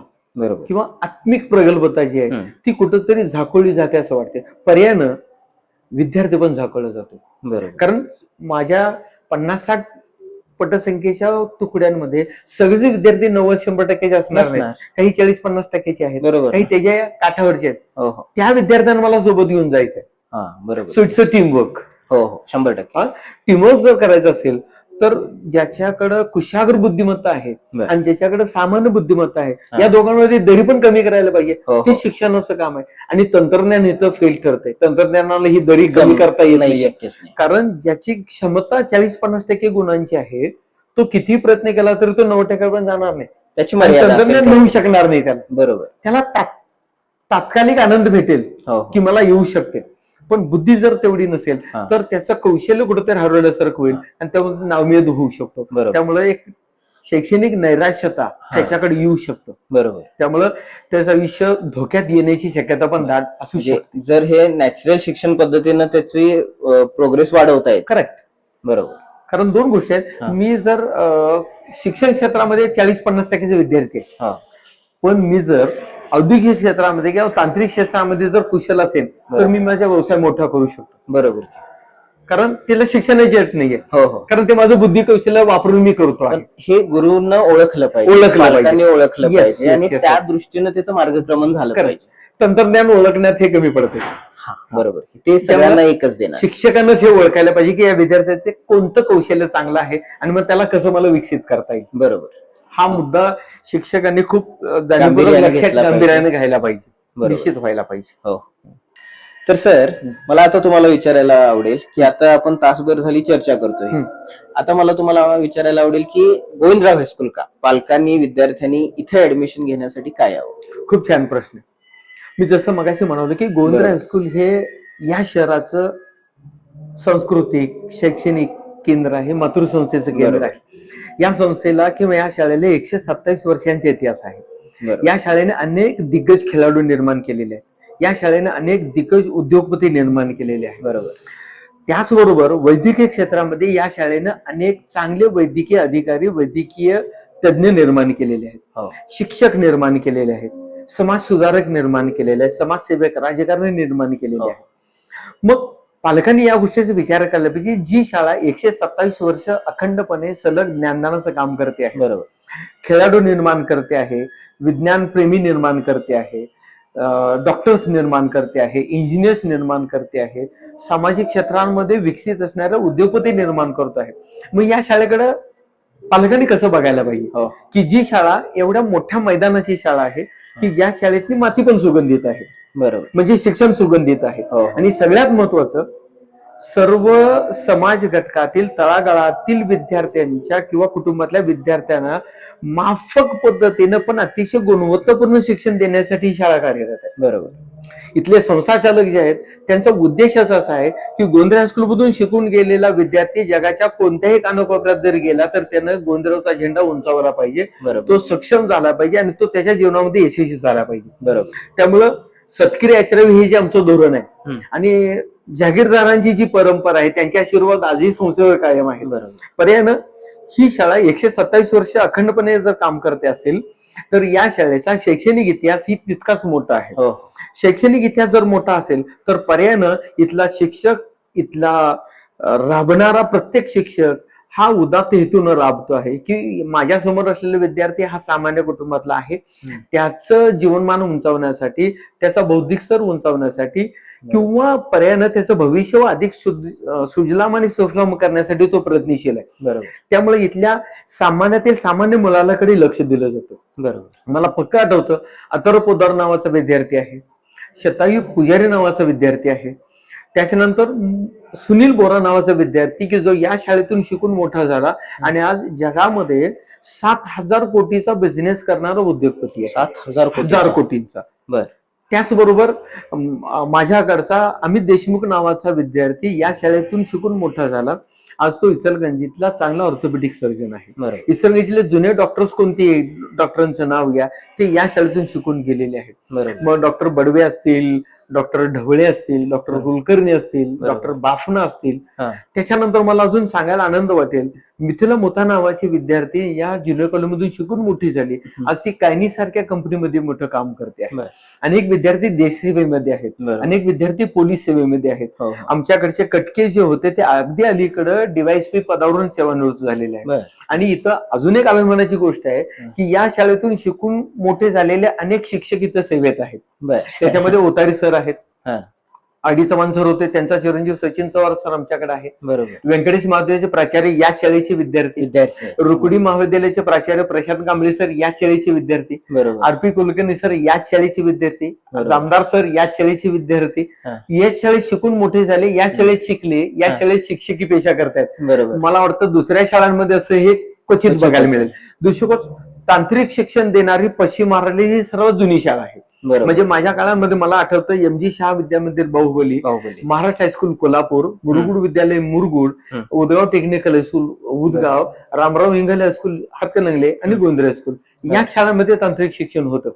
किंवा आत्मिक प्रगल्भता जी आहे ती कुठंतरी झाकोळली जाते असं वाटते. पर्यायानं विद्यार्थी पण झाकोळला जातो. बरोबर. कारण माझ्या 50-60 पटसंख्येच्या तुकड्यांमध्ये सगळे विद्यार्थी 90-100% असणार नाही. काही 40-50% आहेत, काही त्याच्या काठावरचे आहेत. त्या विद्यार्थ्यांना मला सोबत घेऊन जायचंय. बरोबर. So it's a teamwork. 100%. Teamwork जर करायचं असेल तर ज्याच्याकडे कुशाग्र बुद्धिमत्ता आहे आणि ज्याच्याकडे सामान्य बुद्धिमत्ता आहे या दोघांमध्ये दरी पण कमी करायला पाहिजे. ते शिक्षणाचं काम आहे. आणि तंत्रज्ञान इथं फेल ठरतंय. तंत्रज्ञानाला ही दरी कमी करता येत नाही. कारण ज्याची क्षमता 40-50% गुणांची आहे तो किती प्रयत्न केला तरी तो 90% पण जाणार नाही. त्याची तंत्रज्ञान मिळू शकणार नाही त्याला. बरोबर. त्याला तात्कालिक आनंद भेटेल की मला येऊ शकते. पण बुद्धी जर तेवढी नसेल तर त्याचं कौशल्य कुठेतरी हरवल्यासारखं होईल आणि त्यामध्ये नाउमेद होऊ शकतो. त्यामुळे एक शैक्षणिक नैराश्यता त्याच्याकडे येऊ शकतो. बरोबर. त्यामुळं त्याचं आयुष्य धोक्यात येण्याची शक्यता पण दाट असू शकते. जर हे नॅचरल शिक्षण पद्धतीनं त्याची प्रोग्रेस वाढवता येईल. करेक्ट. बरोबर. कारण 2 गोष्टी आहेत. मी जर शिक्षण क्षेत्रामध्ये 40-50% विद्यार्थी आहे, पण मी जर औद्योगिक क्षेत्रामध्ये किंवा तांत्रिक क्षेत्रामध्ये जर कुशल असेल तर मी माझा व्यवसाय मोठा करू शकतो. बरोबर. कारण त्याला शिक्षणाची अट नाहीये. कारण ते माझं बुद्धी कौशल्य वापरून मी करतो. हे गुरुंना ओळखलं पाहिजे, ओळखलं पाहिजे आणि त्या दृष्टीनं त्याचं मार्गक्रमण झालं पाहिजे. तंत्रज्ञान ओळखण्यात हे कमी पडते. बरोबर. ते सगळ्यांना एकच देणार. शिक्षकांनाच हे ओळखायला पाहिजे की या विद्यार्थ्याचे कोणतं कौशल्य चांगलं आहे आणि मग त्याला कसं मला विकसित करता येईल. बरोबर. हा मुद्दा शिक्षकांनी खूप गांभीर्याने घ्यायला पाहिजे. निश्चित व्हायला पाहिजे. हो. तर सर मला आता तुम्हाला विचारायला आवडेल की आता आपण तासभर झाली चर्चा करतोय. आता मला तुम्हाला विचारायला आवडेल की गोविंदराव हायस्कूल का पालकांनी विद्यार्थ्यांनी इथे ऍडमिशन घेण्यासाठी काय यावं? खूप छान प्रश्न. मी जसं मगाशी म्हणालो की गोविंदराव बरोबर. हायस्कूल हे या शहराचं सांस्कृतिक शैक्षणिक केंद्र आहे, मातृसंस्थेचं केंद्र बरोबर. आहे. या संस्थेला किंवा या शाळेला 127 वर्षांचा इतिहास आहे. बरोबर. या शाळेने अनेक दिग्गज खेळाडू निर्माण केलेले आहेत. या शाळेने अनेक दिग्गज उद्योगपती निर्माण केलेले आहेत. बरोबर. त्याचबरोबर वैद्यकीय क्षेत्रामध्ये या शाळेनं अनेक चांगले वैद्यकीय अधिकारी, वैद्यकीय तज्ज्ञ निर्माण केलेले आहेत. हो. शिक्षक निर्माण केलेले आहेत, समाज सुधारक निर्माण केलेले आहेत, समाजसेवक राजकारणी निर्माण केलेले हो. आहेत. मग पालकांनी या गोष्टीचा विचार करायला पाहिजे. जी शाळा 127 वर्ष अखंडपणे सलग ज्ञानदानाचं काम करते आहे, बरोबर. खेळाडू निर्माण करते आहे, विज्ञान प्रेमी निर्माण करते आहे, डॉक्टर्स निर्माण करते आहे, इंजिनियर्स निर्माण करते आहे, सामाजिक क्षेत्रांमध्ये विकसित असणाऱ्या उद्योगपती निर्माण करतो आहे. मग या शाळेकडे पालकांनी कसं बघायला पाहिजे हो. की जी शाळा एवढ्या मोठ्या मैदानाची शाळा आहे की ज्या शाळेतली माती पण सुगंधित आहे, बरोबर. म्हणजे शिक्षण सुगंधित आहे. हो. आणि सगळ्यात महत्वाचं, सर्व समाज घटकातील तळागाळातील विद्यार्थ्यांच्या किंवा कुटुंबातल्या विद्यार्थ्यांना माफक पद्धतीनं पण अतिशय गुणवत्तापूर्ण शिक्षण देण्यासाठी ही शाळा कार्यरत आहे. बरोबर. इथले संस्थाचालक जे आहेत त्यांचा उद्देशच असा आहे की गोविंदराव हायस्कूलमधून शिकून गेलेला विद्यार्थी जगाच्या कोणत्याही कानाकोपऱ्यात जरी गेला तर त्यानं गोविंदरावचा झेंडा उंचावला पाहिजे, बरोबर. तो सक्षम झाला पाहिजे आणि तो त्याच्या जीवनामध्ये यशस्वी झाला पाहिजे. बरोबर. त्यामुळं सत्क्रिय आचरण हे जे आमचं धोरण आहे हम्म. आणि जागीरदारांची जी परंपरा आहे त्यांचे आशीर्वाद आजही संस्थेवर कायम आहे. बरोबर. पर्यायानं ही शाळा 127 वर्ष अखंडपणे जर काम करते असेल तर या शाळेचा शैक्षणिक इतिहास ही तितकाच मोठा आहे. हो. शैक्षणिक इतिहास जर मोठा असेल तर पर्यायानं इथला शिक्षक, इथला राबणारा प्रत्येक शिक्षक हा उदात्त हेतून राबतो आहे की माझ्या समोर असलेला विद्यार्थी हा सामान्य कुटुंबातला आहे, त्याचं जीवनमान उंचावण्यासाठी, त्याचा बौद्धिक स्तर उंचावण्यासाठी किंवा पर्यायानं त्याचं भविष्य अधिक सुजलाम आणि सुफलाम करण्यासाठी तो प्रयत्नशील आहे. बरोबर. त्यामुळे इथल्या सामान्यातील सामान्य मुलाकडे लक्ष दिलं जातं. बरोबर. मला पक्का आठवतं, अथर्व पोदार नावाचा विद्यार्थी आहे, शतायू पुजारी नावाचा विद्यार्थी आहे, त्याच्यानंतर सुनील बोरा नावाचा विद्यार्थी की जो या शाळेतून शिकून मोठा झाला आणि आज जगामध्ये 7,000 कोटीचा बिझनेस करणारा उद्योगपती आहे. 7,000 कोटींचा. बर. त्याचबरोबर माझ्याकडचा अमित देशमुख नावाचा विद्यार्थी या शाळेतून शिकून मोठा झाला. आज तो इचलकरंजीतला चांगला ऑर्थोपेडिक सर्जन आहे. बरोबर. इचलकरंजीतले जुने डॉक्टर्स कोणते डॉक्टरांचं नाव घ्या, ते या शाळेतून शिकून गेलेले आहेत. बरोबर. मग डॉक्टर बडवे असतील, डॉक्टर ढवळे असतील, डॉक्टर कुलकर्णी असतील, डॉक्टर बाफना असतील. त्याच्यानंतर मला अजून सांगायला आनंद वाटेल, मिथिला मोता नावाची विद्यार्थी या ज्युनियर कॉलेजमधून शिकून मोठी झाली, आज ती कायनी सारख्या कंपनीमध्ये मोठं काम करते आहे. अनेक विद्यार्थी देश सेवेमध्ये आहेत, अनेक विद्यार्थी पोलीस सेवेमध्ये आहेत. आमच्याकडचे कटके जे होते ते अगदी अलीकडे डीवायएसपी पदावरून सेवानिवृत्त झालेले आहेत. आणि इथं अजून एक अभिमानाची गोष्ट आहे की या शाळेतून शिकून मोठे झालेले अनेक शिक्षक इथं सेवेत आहेत. त्याच्यामध्ये ओतारी सर आहेत, आडी चव्हाण सर होते, त्यांचा चिरंजीव सचिन चव्हाण सर आमच्याकडे आहे. बरोबर. व्यंकटेश महाविद्यालयाचे प्राचार्य या शाळेचे विद्यार्थी, रुकडी महाविद्यालयाचे प्राचार्य प्रशांत कांबळे सर या शाळेचे विद्यार्थी, आरपी कुलकर्णी सर याच शाळेचे विद्यार्थी, जामदार सर याच शाळेचे विद्यार्थी, याच शाळेत शिकून मोठे झाले, या शाळेत शिकले, या शाळेत शिक्षकी पेशा करतायत. मला वाटतं दुसऱ्या शाळांमध्ये असं हे क्वचित बघायला मिळेल. दुसरीकडे तांत्रिक शिक्षण देणारी पश्चिम महाराष्ट्राची ही सर्वात जुनी शाळा आहे. म्हणजे माझ्या काळामध्ये मला आठवतं M G Shah Vidyamandir Bahubali, Maharashtra high school Kolhapur, Murgud Vidyalaya Murgud, Udgaon technical high school Udgaon, Ramrao Ingle high school Hatkanangale आणि गोविंदराव हायस्कूल या शाळांमध्ये तांत्रिक शिक्षण होतं.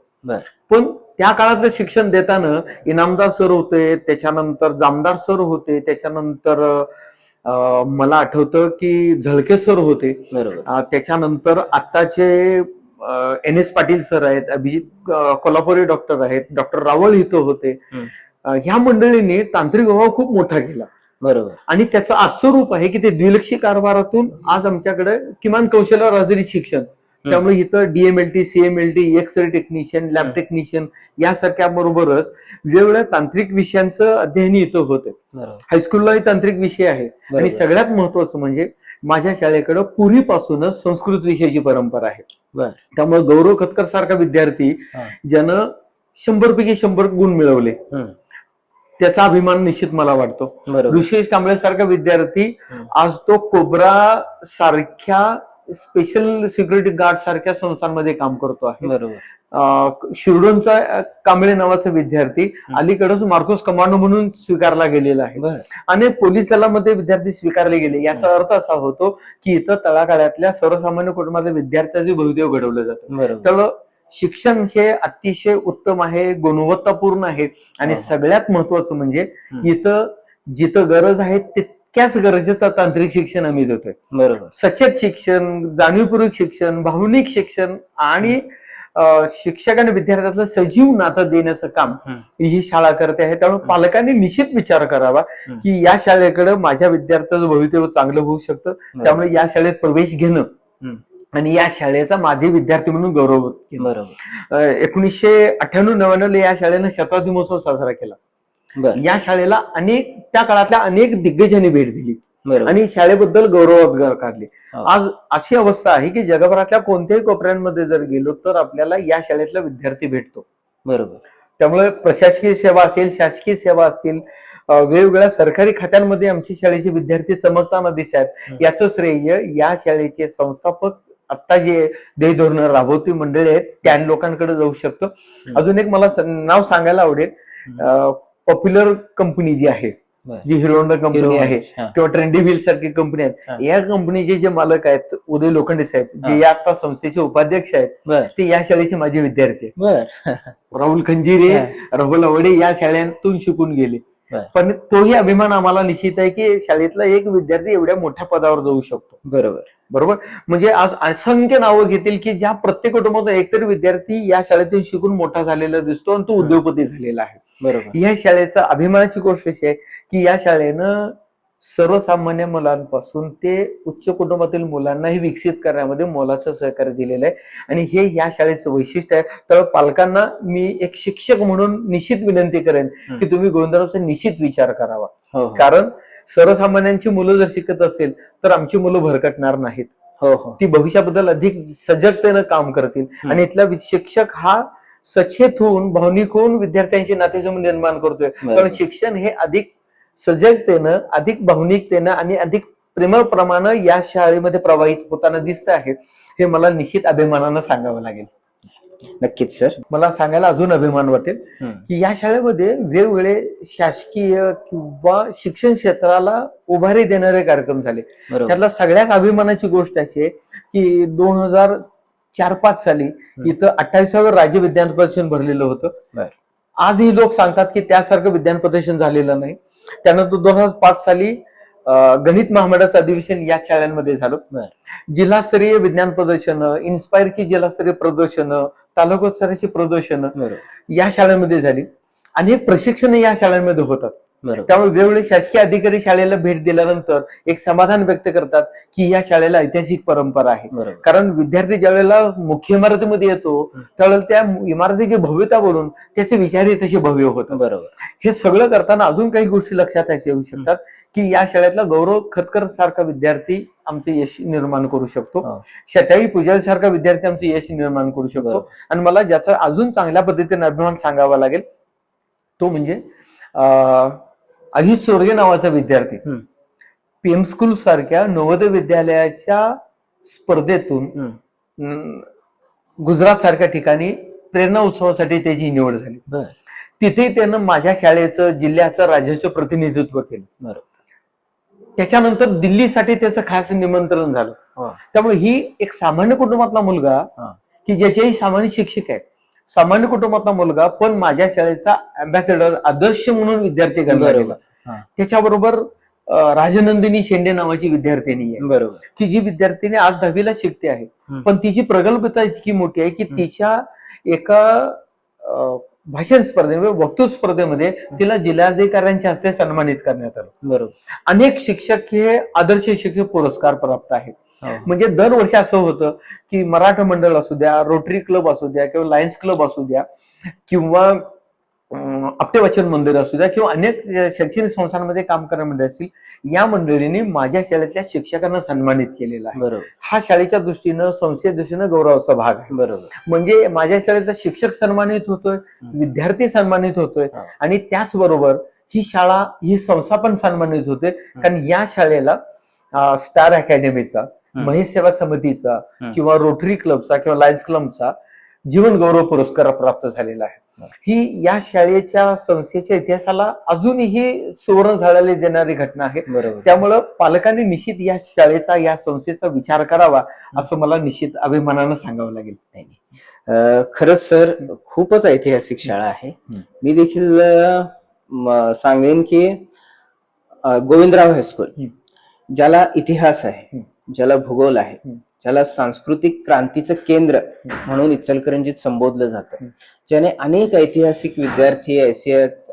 पण त्या काळातलं शिक्षण देताना इनामदार सर होते, त्याच्यानंतर जामदार सर होते, त्याच्यानंतर मला आठवतं की झळके सर होते, त्याच्यानंतर आत्ताचे NS पाटील सर आहेत, अभिजित कोल्हापुरी डॉक्टर आहेत, डॉक्टर रावळ इथं होते. ह्या मंडळींनी तांत्रिक व्यवहार खूप मोठा केला. बरोबर. आणि त्याचं आजचं रूप आहे की ते द्विलक्षी कारभारातून आज आमच्याकडे किमान कौशल्यावर आधारित शिक्षण, त्यामुळे इथं DMLT, CMLT, X ray technician, lab technician यासारख्या बरोबरच वेगवेगळ्या तांत्रिक विषयांचं अध्ययन इथं होतं. हायस्कूललाही तांत्रिक विषय आहे. आणि सगळ्यात महत्वाचं म्हणजे माझ्या शाळेकडे पूर्वीपासूनच संस्कृत विषयाची परंपरा आहे. त्यामुळे गौरव खतकर सारखा विद्यार्थी ज्यानं 100 पैकी 100 गुण मिळवले, त्याचा अभिमान निश्चित मला वाटतो. ऋषिकेश कांबळे सारखा विद्यार्थी आज तो कोब्रा सारख्या स्पेशल सिक्युरिटी गार्ड सारख्या संस्थांमध्ये काम करतो आहे. शिरडोनचा कांबळे नावाचा विद्यार्थी अलीकडेच मार्कोस कमांडो म्हणून स्वीकारला गेलेला आहे. बर अनेक पोलीस दलामध्ये विद्यार्थी स्वीकारले गेले. याचा अर्थ असा होतो की इथं तळागाळातल्या सर्वसामान्य कुटुंबातल्या विद्यार्थ्याचे भवितव्य घडवलं जातं. बरोबर तर शिक्षण हे अतिशय उत्तम आहे, गुणवत्तापूर्ण आहे आणि हो. सगळ्यात महत्वाचं म्हणजे हम्म. इथं जिथं गरज आहे तितक्याच गरजेचं तांत्रिक शिक्षण आम्ही देतोय. बरोबर सचेत शिक्षण, जाणीवपूर्वक शिक्षण, भावनिक शिक्षण आणि शिक्षक आणि विद्यार्थ्याचं सजीव नातं देण्याचं काम ही शाळा करते आहे. त्यामुळे पालकांनी निश्चित विचार करावा की या शाळेकडे माझ्या विद्यार्थ्याचं भवितव्य चांगलं होऊ शकतं, त्यामुळे या शाळेत प्रवेश घेणं आणि या शाळेचा माझे विद्यार्थी म्हणून गौरव केला. बरोबर 1998-99 या शाळेनं शताब्दी महोत्सव साजरा केला. बर या शाळेला त्या काळातल्या अनेक दिग्गजांनी भेट दिली बरोबर आणि शाळेबद्दल गौरवोद्गार काढले. हो. आज अशी अवस्था आहे की जगभरातल्या कोणत्याही कोपऱ्यांमध्ये जर गेलो तर आपल्याला या शाळेतला विद्यार्थी भेटतो. बरोबर त्यामुळे प्रशासकीय सेवा असेल, शासकीय सेवा असतील, वेगवेगळ्या सरकारी खात्यांमध्ये आमची शाळेचे विद्यार्थी चमकताना दिसतात. याचं श्रेय या शाळेचे संस्थापक, आता जे ध्येय धोरण राबवती मंडळी आहेत त्या लोकांकडे जाऊ शकतं. अजून एक मला नाव सांगायला आवडेल, पॉप्युलर कंपनी जी आहे, जी हिरो होंडा कंपनी आहे किंवा ट्रेंडी व्हील सारखी कंपनी आहेत, या कंपनीचे जे मालक आहेत उदय लोखंडे साहेब, जे या आता संस्थेचे उपाध्यक्ष आहेत, ते या शाळेचे माझे विद्यार्थी आहेत. बर राहुल खंजिरे, राहुल आवडे या शाळेतून शिकून गेले. पण तोही अभिमान आम्हाला निश्चित आहे की शाळेतला एक विद्यार्थी एवढ्या मोठ्या पदावर जाऊ शकतो. बरोबर म्हणजे आज असंख्य नावं घेतील की ज्या प्रत्येक कुटुंबात एकतरी विद्यार्थी या शाळेतून शिकून मोठा झालेला दिसतो आणि तो उद्योगपती झालेला आहे. बरोबर या शाळेचा अभिमानाची गोष्ट अशी आहे की या शाळेनं सर्वसामान्य मुलांपासून ते उच्च कुटुंबातील मुलांनाही विकसित करण्यामध्ये मोलाचं सहकार्य दिलेलं आहे आणि हे या शाळेचं वैशिष्ट्य आहे. तर पालकांना मी एक शिक्षक म्हणून निश्चित विनंती करेन की तुम्ही गोविंदरावचा निश्चित विचार करावा. कारण सर्वसामान्यांची मुलं जर शिकत असेल तर आमची मुलं भरकटणार नाहीत. ती भविष्याबद्दल अधिक सजगतेनं काम करतील आणि इथला शिक्षक हा सचेत होऊन, भावनिक होऊन विद्यार्थ्यांची नातेसंबंध निर्माण करतोय. कारण शिक्षण हे अधिक सजगतेनं, अधिक भावनिकतेनं आणि अधिक प्रेमप्रमाणे या शाळेमध्ये प्रवाहित होताना दिसत आहे. हे मला निश्चित अभिमानानं सांगावं लागेल. नक्कीच सर. मला सांगायला अजून अभिमान वाटेल की या शाळेमध्ये वेगवेगळे शासकीय किंवा शिक्षण क्षेत्राला उभारी देणारे कार्यक्रम झाले. त्यातला सगळ्यात अभिमानाची गोष्ट अशी आहे की 2004-05 साली इथं 28व्या राज्य विज्ञान प्रदर्शन भरलेलं होतं. आजही लोक सांगतात की त्यासारखं विज्ञान प्रदर्शन झालेलं नाही. त्यानंतर 2005 साली गणित महामंडळाचं अधिवेशन या शाळांमध्ये झालं. जिल्हास्तरीय विज्ञान प्रदर्शन, इन्स्पायरची जिल्हास्तरीय प्रदर्शन, तालुका स्तराची प्रदर्शन या शाळांमध्ये झाली. अनेक प्रशिक्षण या शाळांमध्ये होतात. त्यामुळे वेगवेगळे शासकीय अधिकारी शाळेला भेट दिल्यानंतर एक समाधान व्यक्त करतात की या शाळेला ऐतिहासिक परंपरा आहे. कारण विद्यार्थी ज्या वेळेला मुख्य इमारतीमध्ये येतो त्यावेळेला त्या इमारतीची भव्यता बोलून त्याचे विचारही तसे भव्य होतात. हे सगळं करताना अजून काही गोष्टी लक्षात येऊ शकतात की या शाळेतला गौरव खतकर सारखा विद्यार्थी आमचे यश निर्माण करू शकतो. शताई पुजारी सारखा विद्यार्थी आमचे यश निर्माण करू शकतो. आणि मला ज्याचा अजून चांगल्या पद्धतीने अभिमान सांगावा लागेल तो म्हणजे अहित चोरगे नावाचा विद्यार्थी पीएम स्कूल सारख्या नवोदय विद्यालयाच्या स्पर्धेतून गुजरात सारख्या ठिकाणी प्रेरणा उत्सवासाठी त्याची निवड झाली. तिथे त्यानं माझ्या शाळेचं, जिल्ह्याचं, राज्याचं प्रतिनिधित्व केलं. त्याच्यानंतर दिल्लीसाठी त्याचं खास निमंत्रण झालं. त्यामुळे ही एक सामान्य कुटुंबातला मुलगा की ज्याचेही सामान्य शिक्षक आहेत, सामान्य कुटुंबातला मुलगा पण माझ्या शाळेचा अँबॅसेडर, आदर्श म्हणून विद्यार्थी गणला गेला. त्याच्याबरोबर राजनंदिनी शेंडे नावाची विद्यार्थिनी आहे की जी विद्यार्थिनी आज 10वीला शिकते आहे. पण तिची प्रगल्भता इतकी मोठी आहे की तिच्या एका भाषण स्पर्धेमध्ये, वक्तृत्व स्पर्धेमध्ये तिला जिल्हाधिकाऱ्यांच्या हस्ते सन्मानित करण्यात आलं. अनेक शिक्षक हे आदर्श शिक्षक पुरस्कार प्राप्त आहेत. म्हणजे दरवर्षी असं होतं की मराठा मंडळ असू द्या, रोटरी क्लब असू द्या किंवा लायन्स क्लब असू द्या किंवा आपटे वाचन मंदिर असू द्या किंवा अनेक शैक्षणिक संस्थांमध्ये काम करणारे मंडळ असतील, या मंडळींनी माझ्या शाळेतल्या शिक्षकांना सन्मानित केलेला आहे. हा शाळेच्या दृष्टीनं, संस्थेच्या दृष्टीनं गौरवाचा भाग आहे. म्हणजे माझ्या शाळेचा शिक्षक सन्मानित होतोय, विद्यार्थी सन्मानित होतोय आणि त्याचबरोबर ही शाळा, ही संस्था पण सन्मानित होते. कारण या शाळेला स्टार अकॅडमीचा, महेश सेवा समितीचा किंवा रोटरी क्लबचा किंवा लायन्स क्लबचा जीवन गौरव पुरस्कार प्राप्त झालेला आहे. ही या शाळेच्या संस्थेच्या इतिहासाला अजूनही सुवर्ण झालेली देणारी घटना आहे. बरोबर. त्यामुळं पालकांनी निश्चित या शाळेचा, या संस्थेचा विचार करावा असं मला निश्चित अभिमानानं सांगावं लागेल. खरंच सर, खूपच ऐतिहासिक शाळा आहे. मी देखील सांगेन की गोविंदराव हायस्कूल ज्याला इतिहास आहे, ज्याला भूगोल आहे, ज्याला सांस्कृतिक क्रांतीचं केंद्र म्हणून इचलकरंजीत संबोधलं जातं, ज्याने अनेक ऐतिहासिक विद्यार्थी,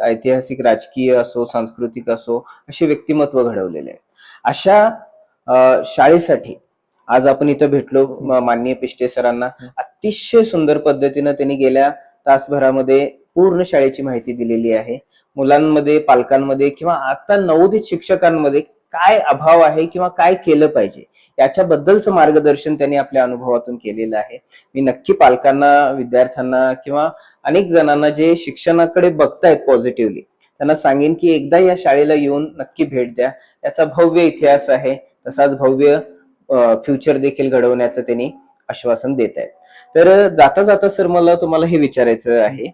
ऐतिहासिक राजकीय असो, सांस्कृतिक असो, असे व्यक्तिमत्व घडवलेले आहे. अशा शाळेसाठी आज आपण इथं भेटलो. माननीय पिष्टे सरांना अतिशय सुंदर पद्धतीनं त्यांनी गेल्या तासभरामध्ये पूर्ण शाळेची माहिती दिलेली आहे. मुलांमध्ये, पालकांमध्ये किंवा आता नवोदित शिक्षकांमध्ये काय अभाव आहे किंवा काय केलं पाहिजे याच्याबद्दलचं मार्गदर्शन त्यांनी आपल्या अनुभवातून केलेलं आहे. मी नक्की पालकांना, विद्यार्थ्यांना किंवा अनेक जणांना जे शिक्षणाकडे बघतायत पॉझिटिव्हली, त्यांना सांगेन की एकदा या शाळेला येऊन नक्की भेट द्या. याचा भव्य इतिहास आहे, तसाच भव्य फ्युचर देखील घडवण्याचं त्यांनी आश्वासन देत आहेत. तर जाता जाता सर, मला तुम्हाला हे विचारायचं आहे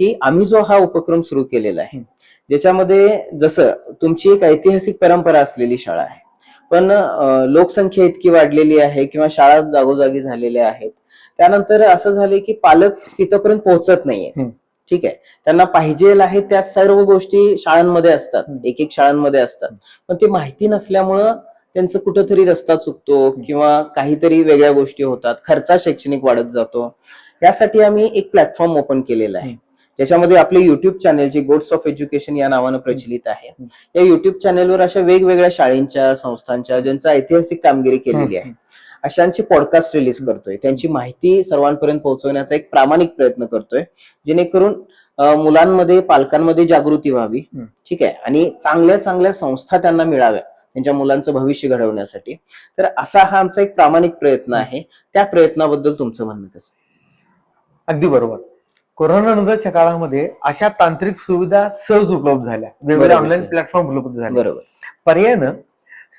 की आम्ही जो हा उपक्रम सुरू केलेला आहे, ज्याच्यामध्ये जसं तुमची एक ऐतिहासिक परंपरा असलेली शाळा आहे, पण लोकसंख्या इतकी वाढलेली आहे किंवा शाळा जागोजागी झालेल्या आहेत, त्यानंतर असं झालंय की पालक तिथपर्यंत पोहोचत नाहीये. ठीक आहे, त्यांना पाहिजे आहे त्या सर्व गोष्टी शाळांमध्ये असतात, एक एक शाळांमध्ये असतात, पण ते माहिती नसल्यामुळं त्यांचं कुठंतरी रस्ता चुकतो किंवा काहीतरी वेगळ्या गोष्टी होतात, खर्चा शैक्षणिक वाढत जातो. यासाठी आम्ही एक प्लॅटफॉर्म ओपन केलेला आहे, ज्याच्यामध्ये आपले युट्यूब चॅनेल जे गोड्स ऑफ एज्युकेशन या नावानं प्रचलित आहे. या युट्यूब चॅनेलवर अशा वेगवेगळ्या शाळेंच्या, संस्थांच्या ज्यांचं ऐतिहासिक कामगिरी केलेली आहे, अशांची पॉडकास्ट रिलीज करतोय. त्यांची माहिती सर्वांपर्यंत पोहोचवण्याचा एक प्रामाणिक प्रयत्न करतोय, जेणेकरून मुलांमध्ये, पालकांमध्ये जागृती व्हावी. ठीक आहे, आणि चांगल्या चांगल्या संस्था त्यांना मिळाव्या त्यांच्या मुलांचं भविष्य घडवण्यासाठी. तर असा हा आमचा एक प्रामाणिक प्रयत्न आहे. त्या प्रयत्नाबद्दल तुमचं म्हणणं कसं? अगदी बरोबर. कोरोना नंतरच्या काळामध्ये अशा तांत्रिक सुविधा सहज उपलब्ध झाल्या, वेगवेगळे ऑनलाईन प्लॅटफॉर्म उपलब्ध झाले. बरोबर. पर्यायानं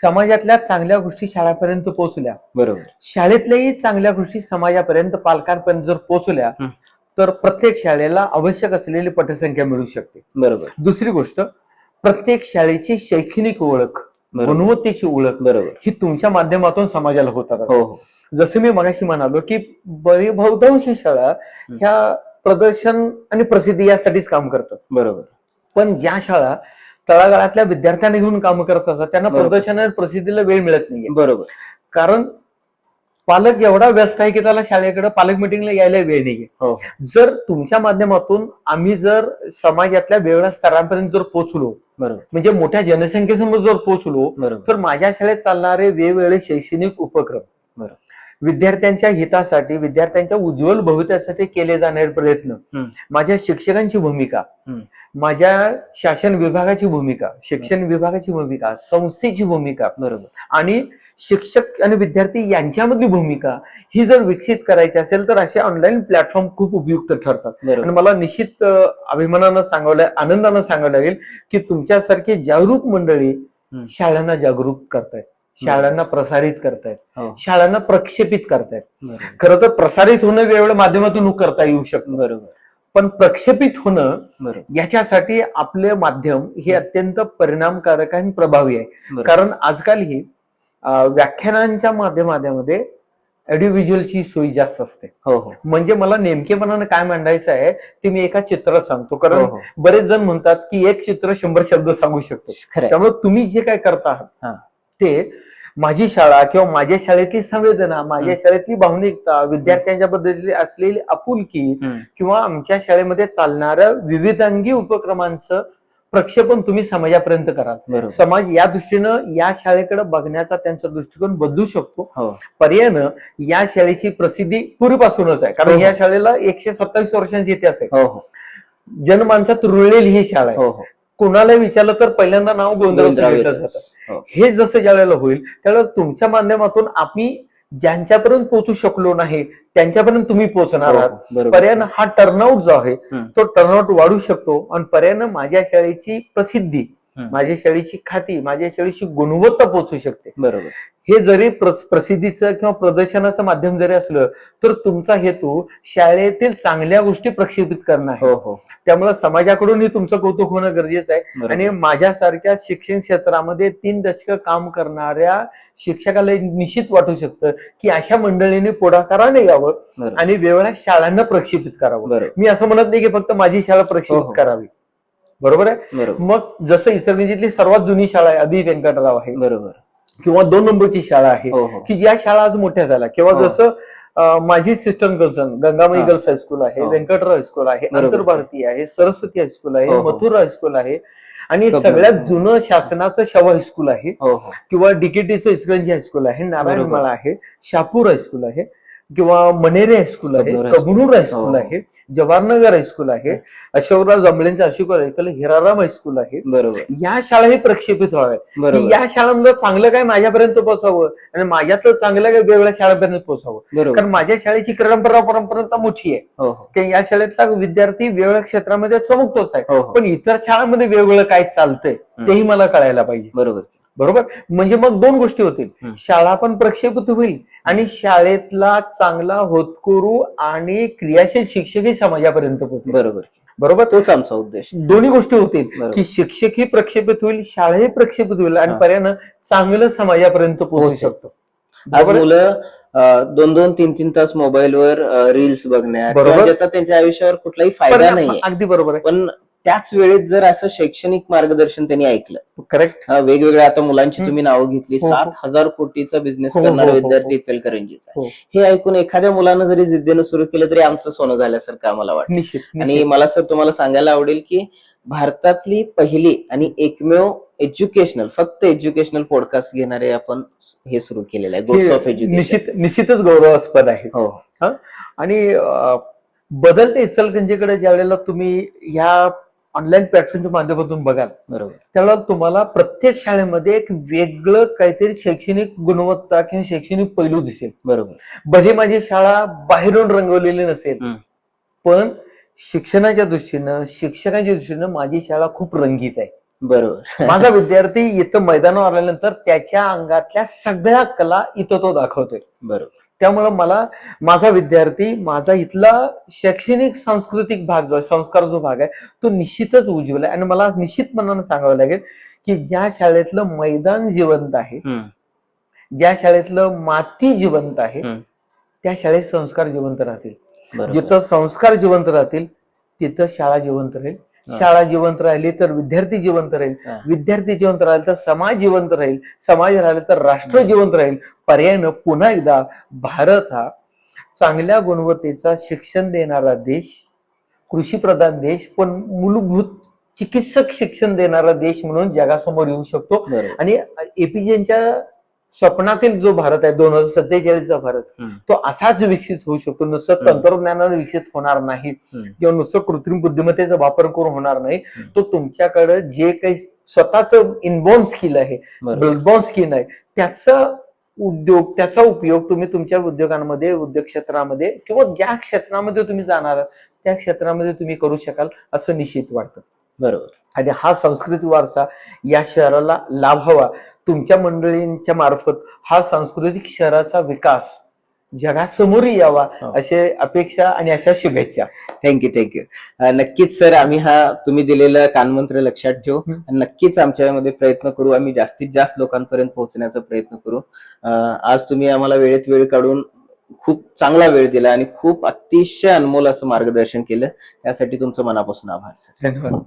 समाजातल्या चांगल्या गोष्टी शाळापर्यंत पोहोचल्या. बरोबर. शाळेतल्याही चांगल्या गोष्टी समाजापर्यंत, पालकांपर्यंत जर पोहोचल्या तर प्रत्येक शाळेला आवश्यक असलेली पटसंख्या मिळू शकते. बरोबर. दुसरी गोष्ट, प्रत्येक शाळेची शैक्षणिक ओळख, गुणवत्तेची ओळख ही तुमच्या माध्यमातून समाजाला होतात. जसं मी मगाशी म्हणालो की बहुतांश शाळा ह्या प्रदर्शन आणि प्रसिद्धी यासाठीच काम करतात. बरोबर. पण ज्या शाळा तळागाळातल्या विद्यार्थ्यांना घेऊन काम करत असतात, त्यांना प्रदर्शन आणि प्रसिद्धीला वेळ मिळत नाहीये. बरोबर. कारण पालक एवढा व्यस्त आहे की त्याला शाळेकडे पालक मिटिंगला यायला वेळ नाहीये. जर तुमच्या माध्यमातून आम्ही जर समाजातल्या वेगवेगळ्या स्तरांपर्यंत जर पोहोचलो, म्हणजे मोठ्या जनसंख्येसमोर जर पोहोचलो, तर माझ्या शाळेत चालणारे वेगवेगळे शैक्षणिक उपक्रम, विद्यार्थ्यांच्या हितासाठी, विद्यार्थ्यांच्या उज्ज्वल भविष्यासाठी केले जाणारे प्रयत्न, माझ्या शिक्षकांची भूमिका, माझ्या शासन विभागाची भूमिका, शिक्षण विभागाची भूमिका, संस्थेची भूमिका, आणि शिक्षक आणि विद्यार्थी यांच्यामधली भूमिका ही जर विकसित करायची असेल तर असे ऑनलाईन प्लॅटफॉर्म खूप उपयुक्त ठरतात. आणि मला निश्चित अभिमानानं सांगावं, आनंदानं सांगावं लागेल की तुमच्यासारखी जागरूक मंडळी शाळांना जागरूक करतायत, शाळांना प्रसारित करतायत, शाळांना प्रक्षेपित करतायत. खरं तर प्रसारित होणं वेगवेगळ्या माध्यमातून करता येऊ शकतं, बरोबर, पण प्रक्षेपित होणं याच्यासाठी आपले माध्यम हे अत्यंत परिणामकारक आणि प्रभावी आहे. कारण आजकाल ही व्याख्यानांच्या माध्यमामध्ये ऑडिओव्हिज्युअलची सोय जास्त असते. म्हणजे मला नेमकेपणानं काय मांडायचं आहे ते मी एका चित्रात सांगतो. कारण बरेच जण म्हणतात की एक चित्र 100 शब्द सांगू शकतो. त्यामुळे तुम्ही जे काय करता आहात ते माझी शाळा किंवा माझ्या शाळेतली संवेदना, माझ्या शाळेतली भावनिकता, विद्यार्थ्यांच्या बद्दलची असलेली आपुलकी किंवा आमच्या शाळेमध्ये चालणाऱ्या विविधांगी उपक्रमांचं प्रक्षेपण तुम्ही समाजापर्यंत कराल. समाज या दृष्टीनं या शाळेकडे बघण्याचा त्यांचा दृष्टिकोन बदलू शकतो. पर्यायानं या शाळेची प्रसिद्धी पूर्वीपासूनच आहे, कारण या शाळेला 127 वर्षांचा इतिहास आहे. जनमानसात रुळलेली ही शाळा आहे. कोणाला विचारलं तर पहिल्यांदा नाव गोविंदराव घेतलं जातं. हे जसं ज्यावेळेला होईल त्यावेळेला तुमच्या माध्यमातून आम्ही ज्यांच्यापर्यंत पोहोचू शकलो नाही त्यांच्यापर्यंत तुम्ही पोहोचणार आहात. पर्यायानं हा टर्नआउट जो आहे तो टर्नआउट वाढू शकतो आणि पर्यायानं माझ्या शाळेची प्रसिद्धी माझ्या शाळेची ख्याती, माझ्या शाळेची गुणवत्ता पोहोचू शकते. बरोबर. हे जरी प्रसिद्धीचं किंवा प्रदर्शनाचं माध्यम जरी असलं तर तुमचा हेतू शाळेतील चांगल्या गोष्टी प्रक्षेपित करणं आहे. हो हो. त्यामुळे समाजाकडूनही तुमचं कौतुक होणं गरजेचं आहे. बरोबर. आणि माझ्यासारख्या शिक्षण क्षेत्रामध्ये 3 दशकं काम करणाऱ्या शिक्षकाला निश्चित वाटू शकतं की अशा मंडळींनी पुढाकाराने यावं बरोबर. आणि वेगवेगळ्या शाळांना प्रक्षेपित करावं. बरोबर. मी असं म्हणत नाही की फक्त माझी शाळा हो, प्रक्षेपित हो. करावी. बरोबर आहे. बरोबर. मग जसं इचलकरंजीतली सर्वात जुनी शाळा आहे आदी व्यंकटराव आहे बरोबर. किंवा 2 नंबरची शाळा आहे हो हो. की ज्या शाळा आज मोठ्या झाल्या किंवा हो. जसं माझी सिस्टर कझन गंगामाई हा. गर्ल्स हायस्कूल आहे, हो. व्यंकटराव हायस्कूल आहे, बरोबर. आंतरभारती आहे, सरस्वती हायस्कूल आहे, हो, हो. मथुरा हायस्कूल आहे आणि कबनूर. सगळ्यात जुनं शासनाचं शाहू हायस्कूल आहे हो हो. किंवा डीकेटीचं इचलकरंजी हायस्कूल आहे, नारायणमाळा बरोबर. आहे, शापूर हायस्कूल आहे किंवा मनेरे हायस्कूल आहे, कबनूर हायस्कूल. कबनूर हायस्कूल हो. आहे, जवाहरनगर हायस्कूल आहे, अशोकराव जमलेंचं अशोक हायस्कूल, हिराराम हायस्कूल आहे. बरोबर. या शाळाही प्रक्षेपित व्हाव्यात की बरोबर. या शाळांमध्ये चांगलं काय माझ्यापर्यंत पोहोचावं आणि माझ्यातलं चांगलं काय वेगवेगळ्या शाळेपर्यंत पोहोचावं. बरोबर. कारण माझ्या शाळेची परंपरा मोठी आहे हो हो. की या शाळेतला विद्यार्थी वेगवेगळ्या क्षेत्रामध्ये चमकतोच आहे. हो हो. पण इतर शाळांमध्ये वेगवेगळं काय चालतंय तेही मला कळायला पाहिजे. बरोबर. बरोबर. म्हणजे मग 2 गोष्टी होतील. हम्म. शाळा पण प्रक्षेपित होईल आणि शाळेतला चांगला होतकरू आणि क्रियाशील शिक्षकही समाजापर्यंत पोहोचेल. बरोबर. बरोबर. तोच आमचा उद्देश. दोन्ही गोष्टी होतील बरोबर. की शिक्षकही प्रक्षेपित होईल, शाळाही प्रक्षेपित होईल आणि हा. पर्यायानं चांगलं समाजापर्यंत पोहोचू पोहोचेल. शकतो. आज बरोबर आहे? मुलं 2-2, 3-3 तास मोबाईलवर रील्स बघण्यात बरोबर. किंवा ज्याचा त्यांच्या आयुष्यावर कुठलाही फायदा परिणाम- नाहीये, अगदी बरोबर आहे. पण त्याच वेळेत जर असं शैक्षणिक मार्गदर्शन त्यांनी ऐकलं, करेक्ट. वेगवेगळ्या आता मुलांची हम्म. तुम्ही नावं घेतली, हो, हो. 7,000 कोटीचा बिझनेस हो, हो, करणारा हो, हो. विद्यार्थी इचलकरंजीचा हो. आहे. हे ऐकून एखाद्या मुलानं जरी जिद्दीनं सुरू केलं तरी आमचं सोनं झाल्यासारखं आम्हाला वाटतं. निश्चित आणि निश्चित. मला सर तुम्हाला सांगायला आवडेल की भारतातली पहिली आणि एकमेव एज्युकेशनल, फक्त एज्युकेशनल पॉडकास्ट घेणारे आपण हे सुरू केलेलं आहे, गोट्स ऑफ हे एज्युकेशन. निश्चितच गौरवास्पद आहे. हो आणि बदलते इचलकरंजीकडे ज्या वेळेला तुम्ही ह्या ऑनलाईन प्लॅटफॉर्मच्या माध्यमातून बघाल बरोबर. त्यावेळेला तुम्हाला प्रत्येक शाळेमध्ये एक वेगळं काहीतरी शैक्षणिक गुणवत्ता किंवा शैक्षणिक पैलू दिसेल. बरोबर. भले माझी शाळा बाहेरून रंगवलेली नसेल हम्म. पण शिक्षणाच्या दृष्टीनं शिक्षकांच्या दृष्टीनं माझी शाळा खूप रंगीत आहे. बरोबर. माझा विद्यार्थी इथं मैदानावर आल्यानंतर त्याच्या अंगातल्या सगळ्या कला इथं तो दाखवतोय. बरोबर. त्यामुळं मला माझा विद्यार्थी माझा इथला शैक्षणिक सांस्कृतिक भाग जो आहे, संस्कार जो भाग आहे तो निश्चितच उज्ज्वल आहे. आणि मला निश्चित मनानं सांगावं लागेल की ज्या शाळेतलं मैदान जिवंत आहे, हम्म. ज्या शाळेतलं माती जिवंत आहे, हम्म. त्या शाळेत संस्कार जिवंत राहतील. बरोबर. जिथं संस्कार जिवंत राहतील तिथं शाळा जिवंत राहील. हा. शाळा जिवंत राहिली तर विद्यार्थी जिवंत राहील. हा. विद्यार्थी जिवंत राहील तर समाज जिवंत राहील. समाज राहिला तर राष्ट्र हम्म. जिवंत राहील. पर्यायानं पुन्हा एकदा भारत हा चांगल्या गुणवत्तेचा शिक्षण देणारा देश, कृषीप्रधान देश, पण मूलभूत चिकित्सक शिक्षण देणारा देश म्हणून जगासमोर येऊ शकतो. बरोबर. आणि एपीजेंच्या स्वप्नातील जो भारत आहे 2047चा भारत, हम्म. तो असाच विकसित होऊ शकतो. नुसतं हम्म. तंत्रज्ञानाने विकसित होणार नाही हम्म. किंवा नुसतं कृत्रिम बुद्धिमत्तेचा वापर करून होणार नाही. हम्म. तो तुमच्याकडे जे काही स्वतःच इनबॉर्न स्किल आहे, बरोबर. ब्लडबॉर्न स्किल आहे, त्याचा उद्योग, त्याचा उपयोग तुम्ही तुमच्या उद्योगांमध्ये, उद्योग क्षेत्रामध्ये किंवा ज्या क्षेत्रामध्ये तुम्ही जाणार आहात, त्या क्षेत्रामध्ये तुम्ही करू शकाल असं निश्चित वाटतं. बरोबर. आणि हा सांस्कृतिक वारसा या शहराला लाभावा. तुमच्या मंडळींच्या मार्फत हा सांस्कृतिक शहराचा विकास जगासमोर यावा हो. असे अपेक्षा आणि अशा शुभेच्छा. थँक्यू. नक्कीच सर, आम्ही हा तुम्ही दिलेलं कानमंत्र लक्षात ठेवू आणि नक्कीच आमच्यामध्ये प्रयत्न करू. आम्ही जास्तीत जास्त लोकांपर्यंत पोहोचण्याचा प्रयत्न करू. आज तुम्ही आम्हाला वेळेत वेळ काढून खूप चांगला वेळ दिला आणि खूप अतिशय अनमोल असं मार्गदर्शन केलं. त्यासाठी तुमचं मनापासून आभार सर. धन्यवाद.